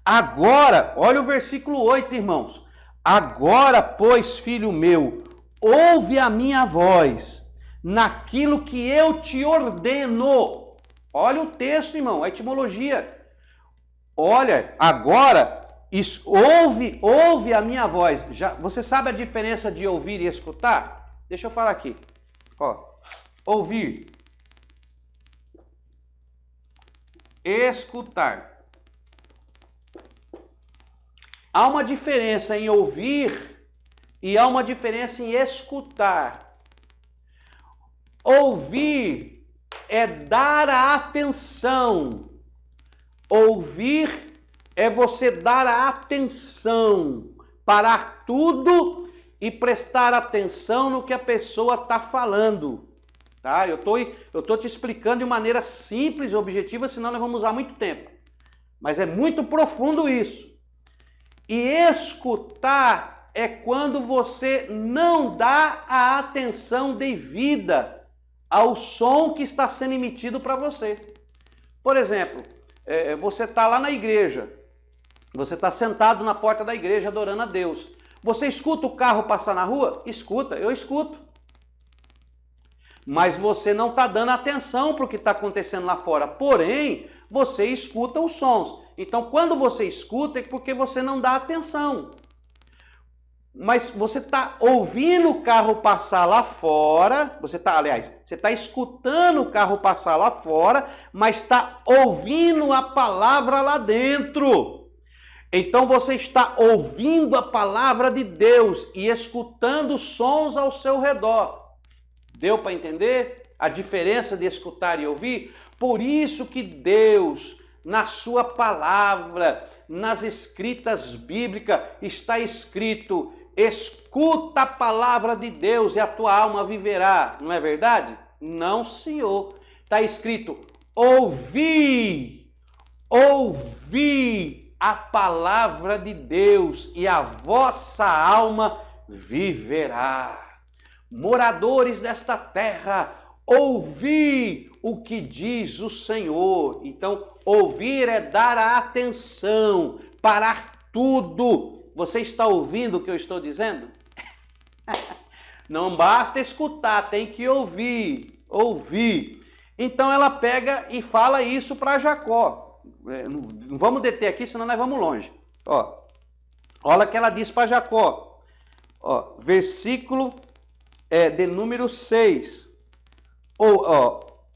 Agora, olha o versículo 8, irmãos. Agora, pois, filho meu, ouve a minha voz naquilo que eu te ordeno. Olha o texto, irmão, a etimologia. Olha, agora, ouve a minha voz. Você sabe a diferença de ouvir e escutar? Deixa eu falar aqui. Ó, ouvir, escutar. Há uma diferença em ouvir e há uma diferença em escutar. Ouvir é dar a atenção. Ouvir é você dar a atenção, parar tudo e prestar atenção no que a pessoa está falando. Tá? Eu tô te explicando de maneira simples e objetiva, senão nós vamos usar muito tempo. Mas é muito profundo isso. E escutar é quando você não dá a atenção devida ao som que está sendo emitido para você. Por exemplo, você está lá na igreja, você está sentado na porta da igreja adorando a Deus. Você escuta o carro passar na rua? Escuta, eu escuto. Mas você não está dando atenção para o que está acontecendo lá fora. Porém, você escuta os sons. Então, quando você escuta, é porque você não dá atenção. Mas você está ouvindo o carro passar lá fora, você está escutando o carro passar lá fora, mas está ouvindo a palavra lá dentro. Então você está ouvindo a palavra de Deus e escutando sons ao seu redor. Deu para entender a diferença de escutar e ouvir? Por isso que Deus, na sua palavra, nas escritas bíblicas, está escrito: escuta a palavra de Deus e a tua alma viverá. Não é verdade? Não, senhor. Está escrito: ouvi a palavra de Deus e a vossa alma viverá. Moradores desta terra, ouvi o que diz o Senhor. Então, ouvir é dar a atenção, parar tudo. Você está ouvindo o que eu estou dizendo? Não basta escutar, tem que ouvir. Então ela pega e fala isso para Jacó. Não vamos deter aqui, senão nós vamos longe. Olha o que ela diz para Jacó. Versículo de número 6.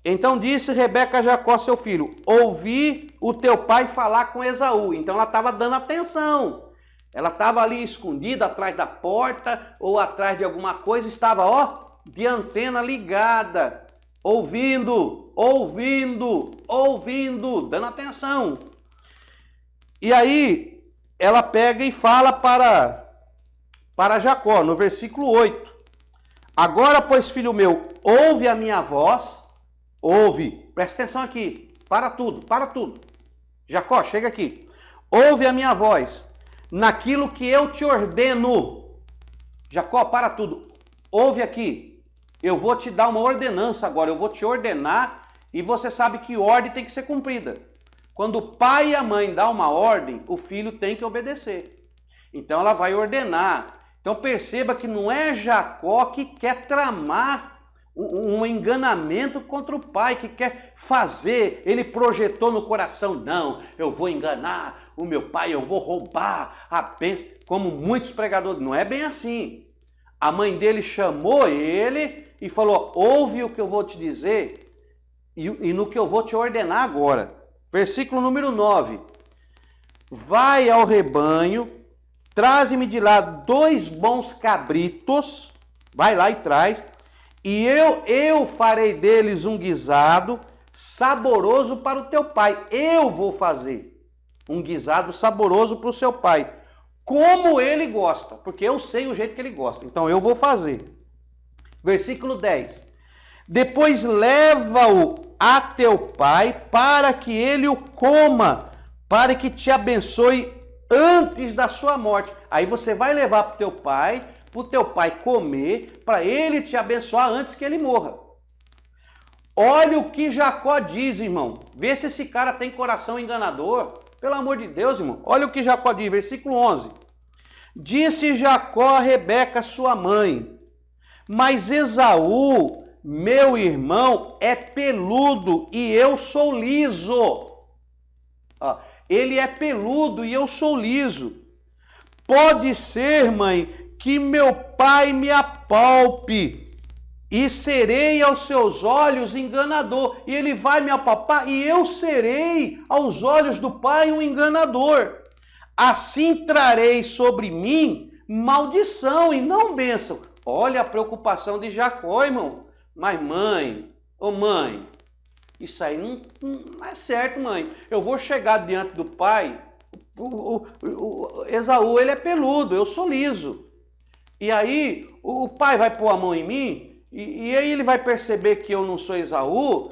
Então disse Rebeca a Jacó, seu filho: ouvi o teu pai falar com Esaú. Então ela estava dando atenção. Ela estava ali escondida atrás da porta ou atrás de alguma coisa, estava de antena ligada, ouvindo, dando atenção. E aí ela pega e fala para Jacó, no versículo 8. Agora, pois, filho meu, ouve a minha voz, presta atenção aqui, para tudo. Jacó, chega aqui. Ouve a minha voz, naquilo que eu te ordeno. Jacó, para tudo. Ouve aqui. Eu vou te dar uma ordenança agora, eu vou te ordenar, e você sabe que ordem tem que ser cumprida. Quando o pai e a mãe dão uma ordem, o filho tem que obedecer. Então ela vai ordenar. Então perceba que não é Jacó que quer tramar um enganamento contra o pai, que quer fazer, ele projetou no coração: não, eu vou enganar o meu pai, eu vou roubar a bênção, como muitos pregadores. Não é bem assim. A mãe dele chamou ele e falou: ouve o que eu vou te dizer e no que eu vou te ordenar agora. Versículo número 9. Vai ao rebanho, traze-me de lá 2 bons cabritos, vai lá e traz, e eu farei deles um guisado saboroso para o teu pai. Eu vou fazer um guisado saboroso para o seu pai, como ele gosta, porque eu sei o jeito que ele gosta, então eu vou fazer. Versículo 10. Depois leva-o a teu pai, para que ele o coma, para que te abençoe antes da sua morte. Aí você vai levar para o teu pai comer, para ele te abençoar antes que ele morra. Olha o que Jacó diz, irmão. Vê se esse cara tem coração enganador. Pelo amor de Deus, irmão. Olha o que Jacó diz, versículo 11. Disse Jacó a Rebeca, sua mãe: mas Esaú, meu irmão, é peludo e eu sou liso. Ele é peludo e eu sou liso. Pode ser, mãe, que meu pai me apalpe e serei aos seus olhos enganador. E ele vai me apalpar e eu serei aos olhos do pai um enganador. Assim trarei sobre mim maldição e não bênção. Olha a preocupação de Jacó, irmão. Mas mãe, isso aí não é certo, mãe. Eu vou chegar diante do pai, o Esaú, ele é peludo, eu sou liso. E aí o pai vai pôr a mão em mim e aí ele vai perceber que eu não sou Esaú.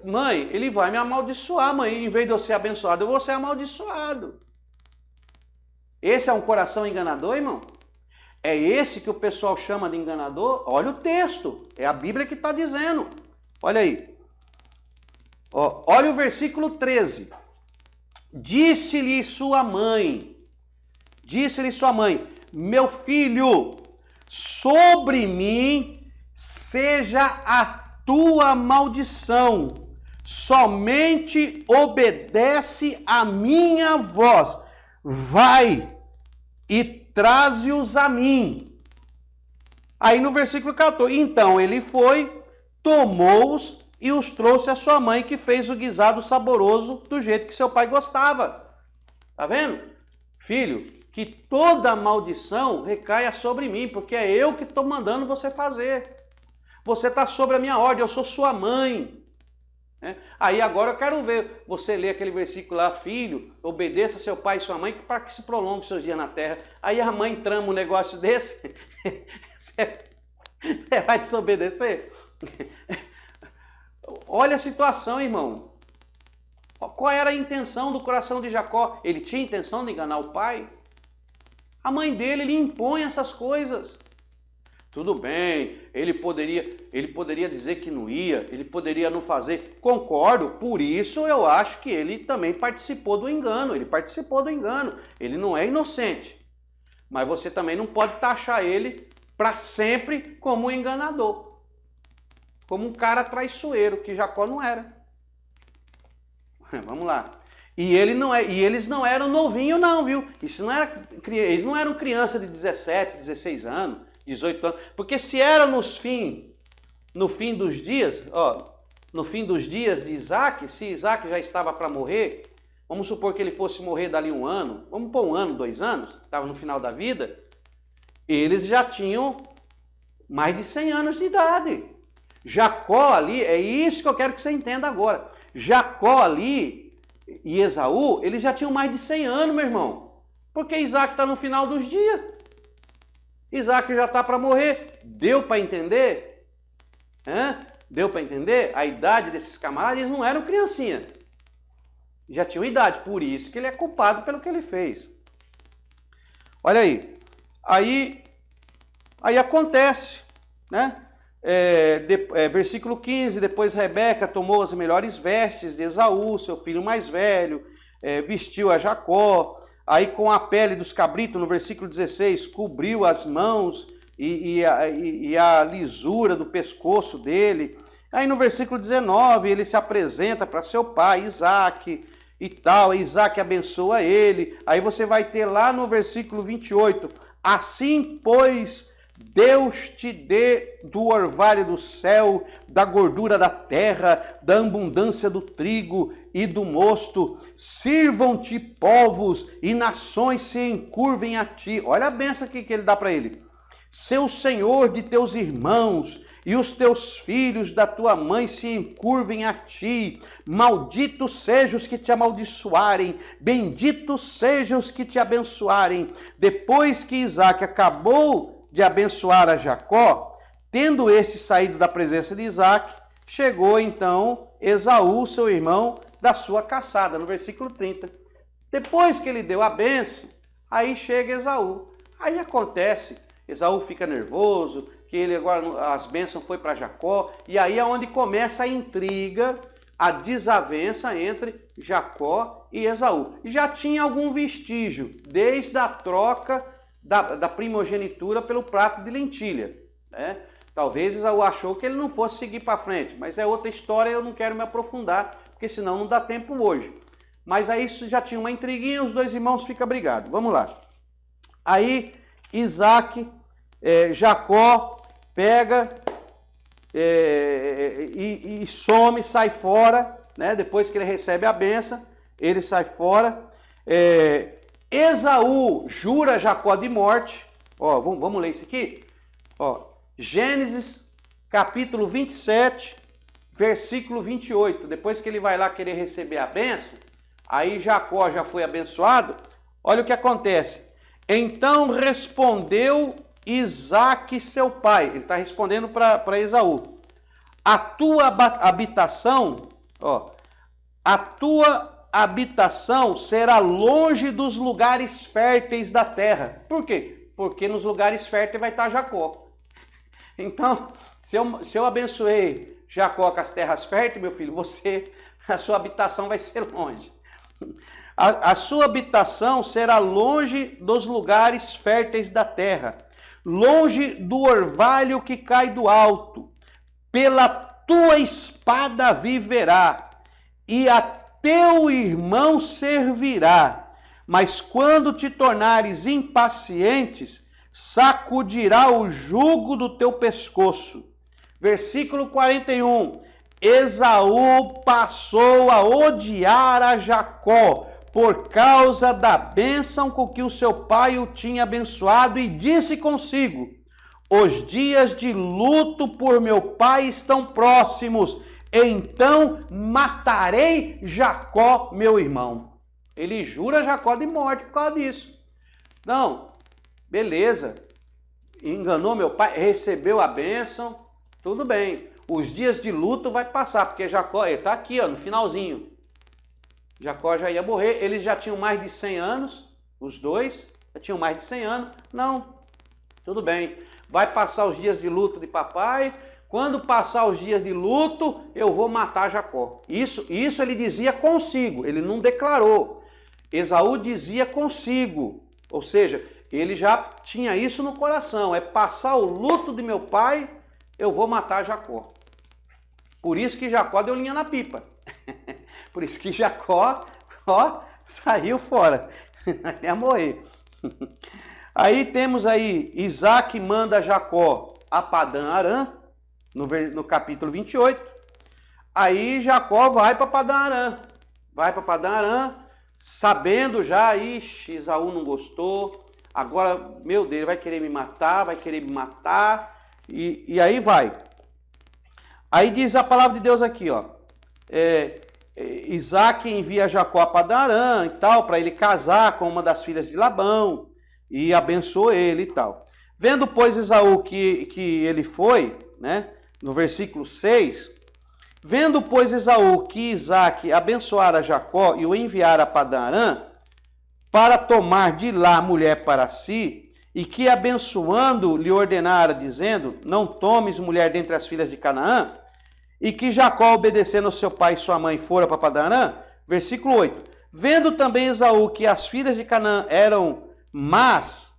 Mãe, ele vai me amaldiçoar, mãe. Em vez de eu ser abençoado, eu vou ser amaldiçoado. Esse é um coração enganador, irmão? É esse que o pessoal chama de enganador? Olha o texto, é a Bíblia que está dizendo. Olha aí. Ó, olha o versículo 13. Disse-lhe sua mãe, meu filho, sobre mim seja a tua maldição, somente obedece a minha voz, vai e traze-os a mim. Aí no versículo 14, então ele foi, tomou-os e os trouxe à sua mãe, que fez o guisado saboroso do jeito que seu pai gostava. Tá vendo? Filho, que toda maldição recaia sobre mim, porque é eu que estou mandando você fazer. Você está sobre a minha ordem, eu sou sua mãe. Aí agora eu quero ver você ler aquele versículo lá, filho, obedeça seu pai e sua mãe para que se prolongue seus dias na terra. Aí a mãe trama um negócio desse, você vai desobedecer? Olha a situação, irmão. Qual era a intenção do coração de Jacó? Ele tinha intenção de enganar o pai? A mãe dele lhe impõe essas coisas. Tudo bem, ele poderia dizer que não ia, ele poderia não fazer. Concordo, por isso eu acho que ele também participou do engano. Ele não é inocente. Mas você também não pode taxar ele para sempre como um enganador. Como um cara traiçoeiro, que Jacó não era. Vamos lá. E eles não eram novinhos não, viu? Eles não eram criança de 17, 16 anos, 18 anos. Porque se era no fim dos dias, no fim dos dias de Isaac, se Isaac já estava para morrer, vamos supor que ele fosse morrer dali um ano, vamos pôr 1 ano, 2 anos, estava no final da vida, eles já tinham mais de 100 anos de idade. Jacó ali, é isso que eu quero que você entenda agora. Jacó ali e Esaú, eles já tinham mais de 100 anos, meu irmão. Porque Isaac está no final dos dias. Isaac já está para morrer. Deu para entender? Deu para entender? A idade desses camaradas, eles não eram criancinha. Já tinham idade, por isso que ele é culpado pelo que ele fez. Olha aí. Aí acontece, né? Versículo 15, depois Rebeca tomou as melhores vestes de Esaú, seu filho mais velho, vestiu a Jacó, aí com a pele dos cabritos, no versículo 16, cobriu as mãos e a lisura do pescoço dele. Aí no versículo 19, ele se apresenta para seu pai, Isaac, e tal, Isaac abençoa ele. Aí você vai ter lá no versículo 28, assim, pois, Deus te dê do orvalho do céu, da gordura da terra, da abundância do trigo e do mosto. Sirvam-te povos e nações se encurvem a ti. Olha a bênção aqui que ele dá para ele. Seu senhor de teus irmãos e os teus filhos da tua mãe se encurvem a ti. Malditos sejam os que te amaldiçoarem, benditos sejam os que te abençoarem. Depois que Isaac acabou de abençoar a Jacó, tendo este saído da presença de Isaac, chegou então Esaú, seu irmão, da sua caçada, no versículo 30. Depois que ele deu a bênção, aí chega Esaú. Aí acontece, Esaú fica nervoso, que ele agora as bênçãos foi para Jacó, e aí é onde começa a intriga, a desavença entre Jacó e Esaú. E já tinha algum vestígio, desde a troca da primogenitura pelo prato de lentilha, né? Talvez Esaú achou que ele não fosse seguir para frente, mas é outra história, eu não quero me aprofundar, porque senão não dá tempo hoje. Mas aí já tinha uma intriguinha, os dois irmãos ficam brigados. Vamos lá. Aí Jacó pega e some, sai fora, né? Depois que ele recebe a bênção, ele sai fora. Esaú jura Jacó de morte. Vamos ler isso aqui? Gênesis capítulo 27, versículo 28. Depois que ele vai lá querer receber a bênção, aí Jacó já foi abençoado. Olha o que acontece. Então respondeu Isaque, seu pai. Ele está respondendo para Esaú. A tua habitação, ó, a tua habitação será longe dos lugares férteis da terra. Por quê? Porque nos lugares férteis vai estar Jacó. Então, se eu abençoei Jacó com as terras férteis, meu filho, a sua habitação vai ser longe. A sua habitação será longe dos lugares férteis da terra, longe do orvalho que cai do alto. Pela tua espada viverá, e a teu irmão servirá. Mas quando te tornares impacientes, sacudirá o jugo do teu pescoço. Versículo 41. Esaú passou a odiar a Jacó por causa da bênção com que o seu pai o tinha abençoado e disse consigo: os dias de luto por meu pai estão próximos, então matarei Jacó, meu irmão. Ele jura Jacó de morte por causa disso. Não, beleza, enganou meu pai, recebeu a bênção, tudo bem. Os dias de luto vai passar, porque Jacó, ele está aqui, ó, no finalzinho. Jacó já ia morrer, eles já tinham mais de 100 anos, os dois, já tinham mais de 100 anos. Não, tudo bem, vai passar os dias de luto de papai, quando passar os dias de luto, eu vou matar Jacó. Isso ele dizia consigo, ele não declarou. Esaú dizia consigo, ou seja, ele já tinha isso no coração, é passar o luto de meu pai, eu vou matar Jacó. Por isso que Jacó deu linha na pipa. Por isso que Jacó, saiu fora. Ia morrer. Aí temos aí, Isaque manda Jacó a Padã Arã, no capítulo 28. Aí Jacó vai para Padã Arã. Vai para Padã Arã, sabendo já, ixi, Esaú não gostou. Agora, meu Deus, vai querer me matar, E aí vai. Aí diz a palavra de Deus aqui, ó. Isaque envia Jacó a Padã Arã e tal, para ele casar com uma das filhas de Labão e abençoou ele e tal. Vendo, pois, Esaú que ele foi, né? No versículo 6, vendo, pois, Esaú que Isaque abençoara Jacó e o enviara a Padã Arã para tomar de lá mulher para si, e que abençoando lhe ordenara, dizendo: não tomes mulher dentre as filhas de Canaã, e que Jacó, obedecendo ao seu pai e sua mãe, fora para Padã Arã. Versículo 8. Vendo também Esaú que as filhas de Canaã eram más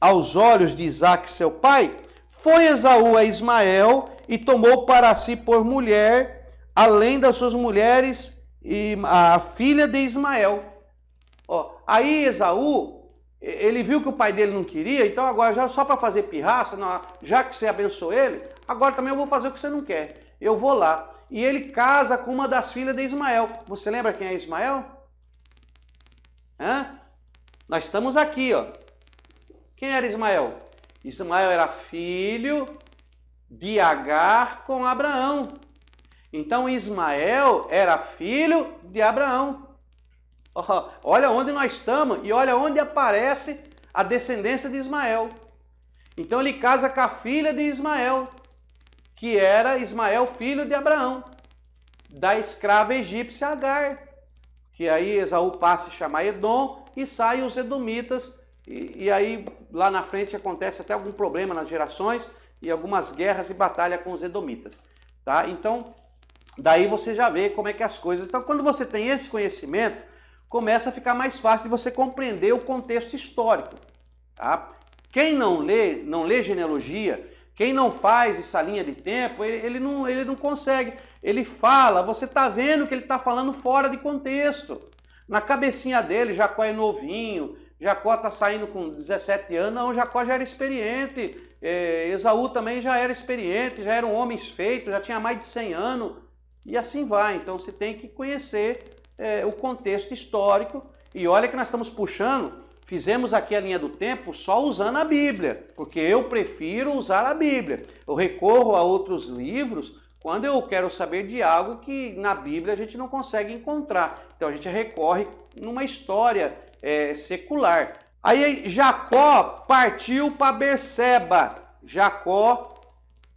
aos olhos de Isaque, seu pai, foi Esaú a Ismael e tomou para si por mulher, além das suas mulheres, e a filha de Ismael. Ó, aí Esaú, ele viu que o pai dele não queria, então agora já só para fazer pirraça, já que você abençoou ele, agora também eu vou fazer o que você não quer. Eu vou lá. E ele casa com uma das filhas de Ismael. Você lembra quem é Ismael? Nós estamos aqui, ó. Quem era Ismael? Ismael era filho de Agar com Abraão. Então Ismael era filho de Abraão. Olha onde nós estamos e olha onde aparece a descendência de Ismael. Então ele casa com a filha de Ismael, que era Ismael, filho de Abraão, da escrava egípcia Agar, que aí Esaú passa a chamar Edom e saem os edomitas, e aí lá na frente acontece até algum problema nas gerações e algumas guerras e batalhas com os edomitas, tá? Então, daí você já vê como é que as coisas... Então, quando você tem esse conhecimento, começa a ficar mais fácil de você compreender o contexto histórico, tá? Quem não lê genealogia, quem não faz essa linha de tempo, ele não consegue. Ele fala, você está vendo que ele está falando fora de contexto. Na cabecinha dele, Jacó é novinho, Jacó está saindo com 17 anos, não, Jacó já era experiente, Esaú também já era experiente, já eram homens feitos, já tinha mais de 100 anos, e assim vai. Então você tem que conhecer o contexto histórico, e olha que nós estamos puxando... Fizemos aqui a linha do tempo só usando a Bíblia, porque eu prefiro usar a Bíblia. Eu recorro a outros livros quando eu quero saber de algo que na Bíblia a gente não consegue encontrar. Então a gente recorre numa história secular. Aí Jacó partiu para Berseba. Jacó,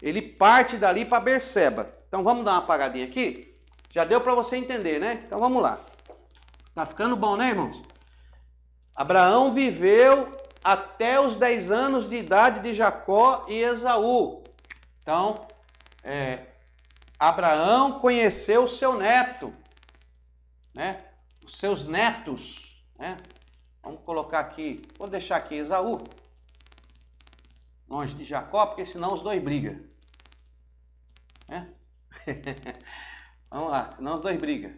ele parte dali para Berseba. Então vamos dar uma apagadinha aqui? Já deu para você entender, né? Então vamos lá. Tá ficando bom, né, irmãos? Abraão viveu até os 10 anos de idade de Jacó e Esaú. Então, Abraão conheceu o seu neto, né? Os seus netos, né? Vamos colocar aqui, vou deixar aqui Esaú, longe de Jacó, porque senão os dois brigam, né? Vamos lá, senão os dois brigam.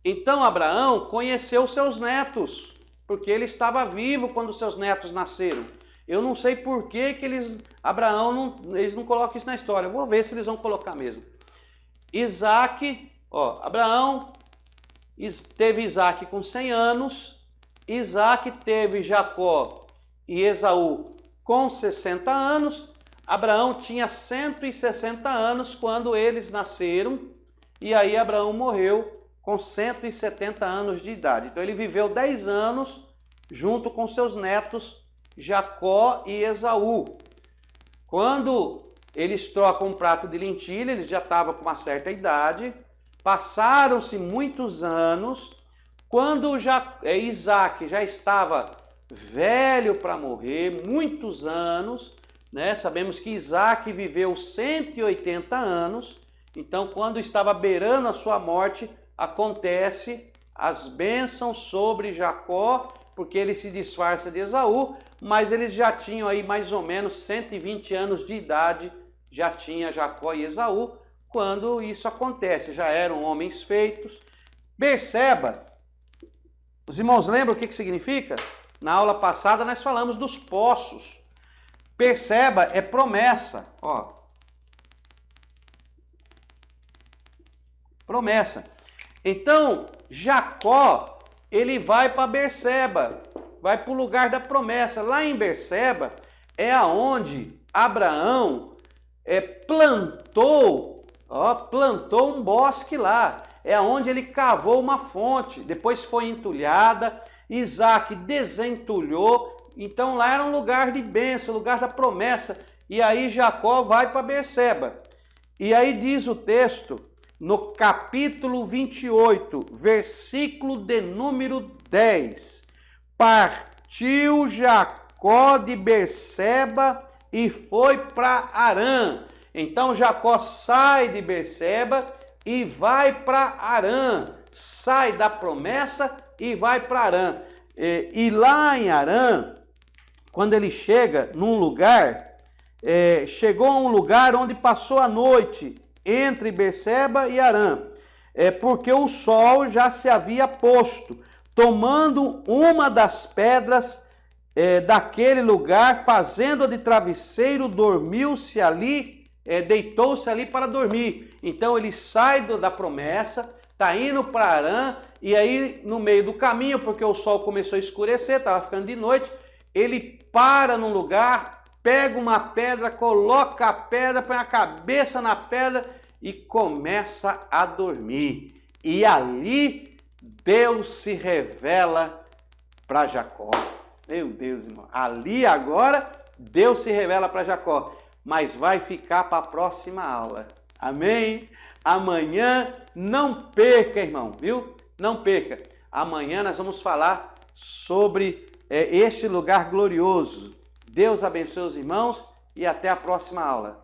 Então Abraão conheceu seus netos, porque ele estava vivo quando seus netos nasceram. Eu não sei por que eles não colocam isso na história. Eu vou ver se eles vão colocar mesmo. Isaac, Abraão teve Isaac com 100 anos. Isaac teve Jacó e Esaú com 60 anos. Abraão tinha 160 anos quando eles nasceram. E aí Abraão morreu com 170 anos de idade. Então ele viveu 10 anos junto com seus netos Jacó e Esaú. Quando eles trocam um prato de lentilha, eles já estavam com uma certa idade, passaram-se muitos anos, quando Isaac já estava velho para morrer, muitos anos, né? Sabemos que Isaac viveu 180 anos, então quando estava beirando a sua morte, acontece as bênçãos sobre Jacó, porque ele se disfarça de Esaú, mas eles já tinham aí mais ou menos 120 anos de idade, já tinha Jacó e Esaú, quando isso acontece, já eram homens feitos. Berseba, os irmãos lembram o que significa? Na aula passada nós falamos dos poços. Berseba é promessa, promessa. Então, Jacó, ele vai para Berseba, vai para o lugar da promessa. Lá em Berseba é aonde Abraão plantou um bosque lá. É aonde ele cavou uma fonte, depois foi entulhada, Isaac desentulhou. Então lá era um lugar de bênção, lugar da promessa. E aí Jacó vai para Berseba. E aí diz o texto, no capítulo 28, versículo de número 10. Partiu Jacó de Berseba e foi para Harã. Então Jacó sai de Berseba e vai para Harã. Sai da promessa e vai para Harã. E lá em Harã, quando ele chega num lugar, chegou a um lugar onde passou a noite, entre Berseba e Harã, porque o sol já se havia posto. Tomando uma das pedras daquele lugar, fazendo-a de travesseiro, dormiu-se ali, deitou-se ali para dormir. Então ele sai da promessa, está indo para Harã, e aí no meio do caminho, porque o sol começou a escurecer, estava ficando de noite, ele para num lugar, pega uma pedra, coloca a pedra, põe a cabeça na pedra e começa a dormir. E ali Deus se revela para Jacó. Meu Deus, irmão. Ali agora Deus se revela para Jacó. Mas vai ficar para a próxima aula. Amém? Amanhã não perca, irmão, viu? Não perca. Amanhã nós vamos falar sobre este lugar glorioso. Deus abençoe os irmãos e até a próxima aula.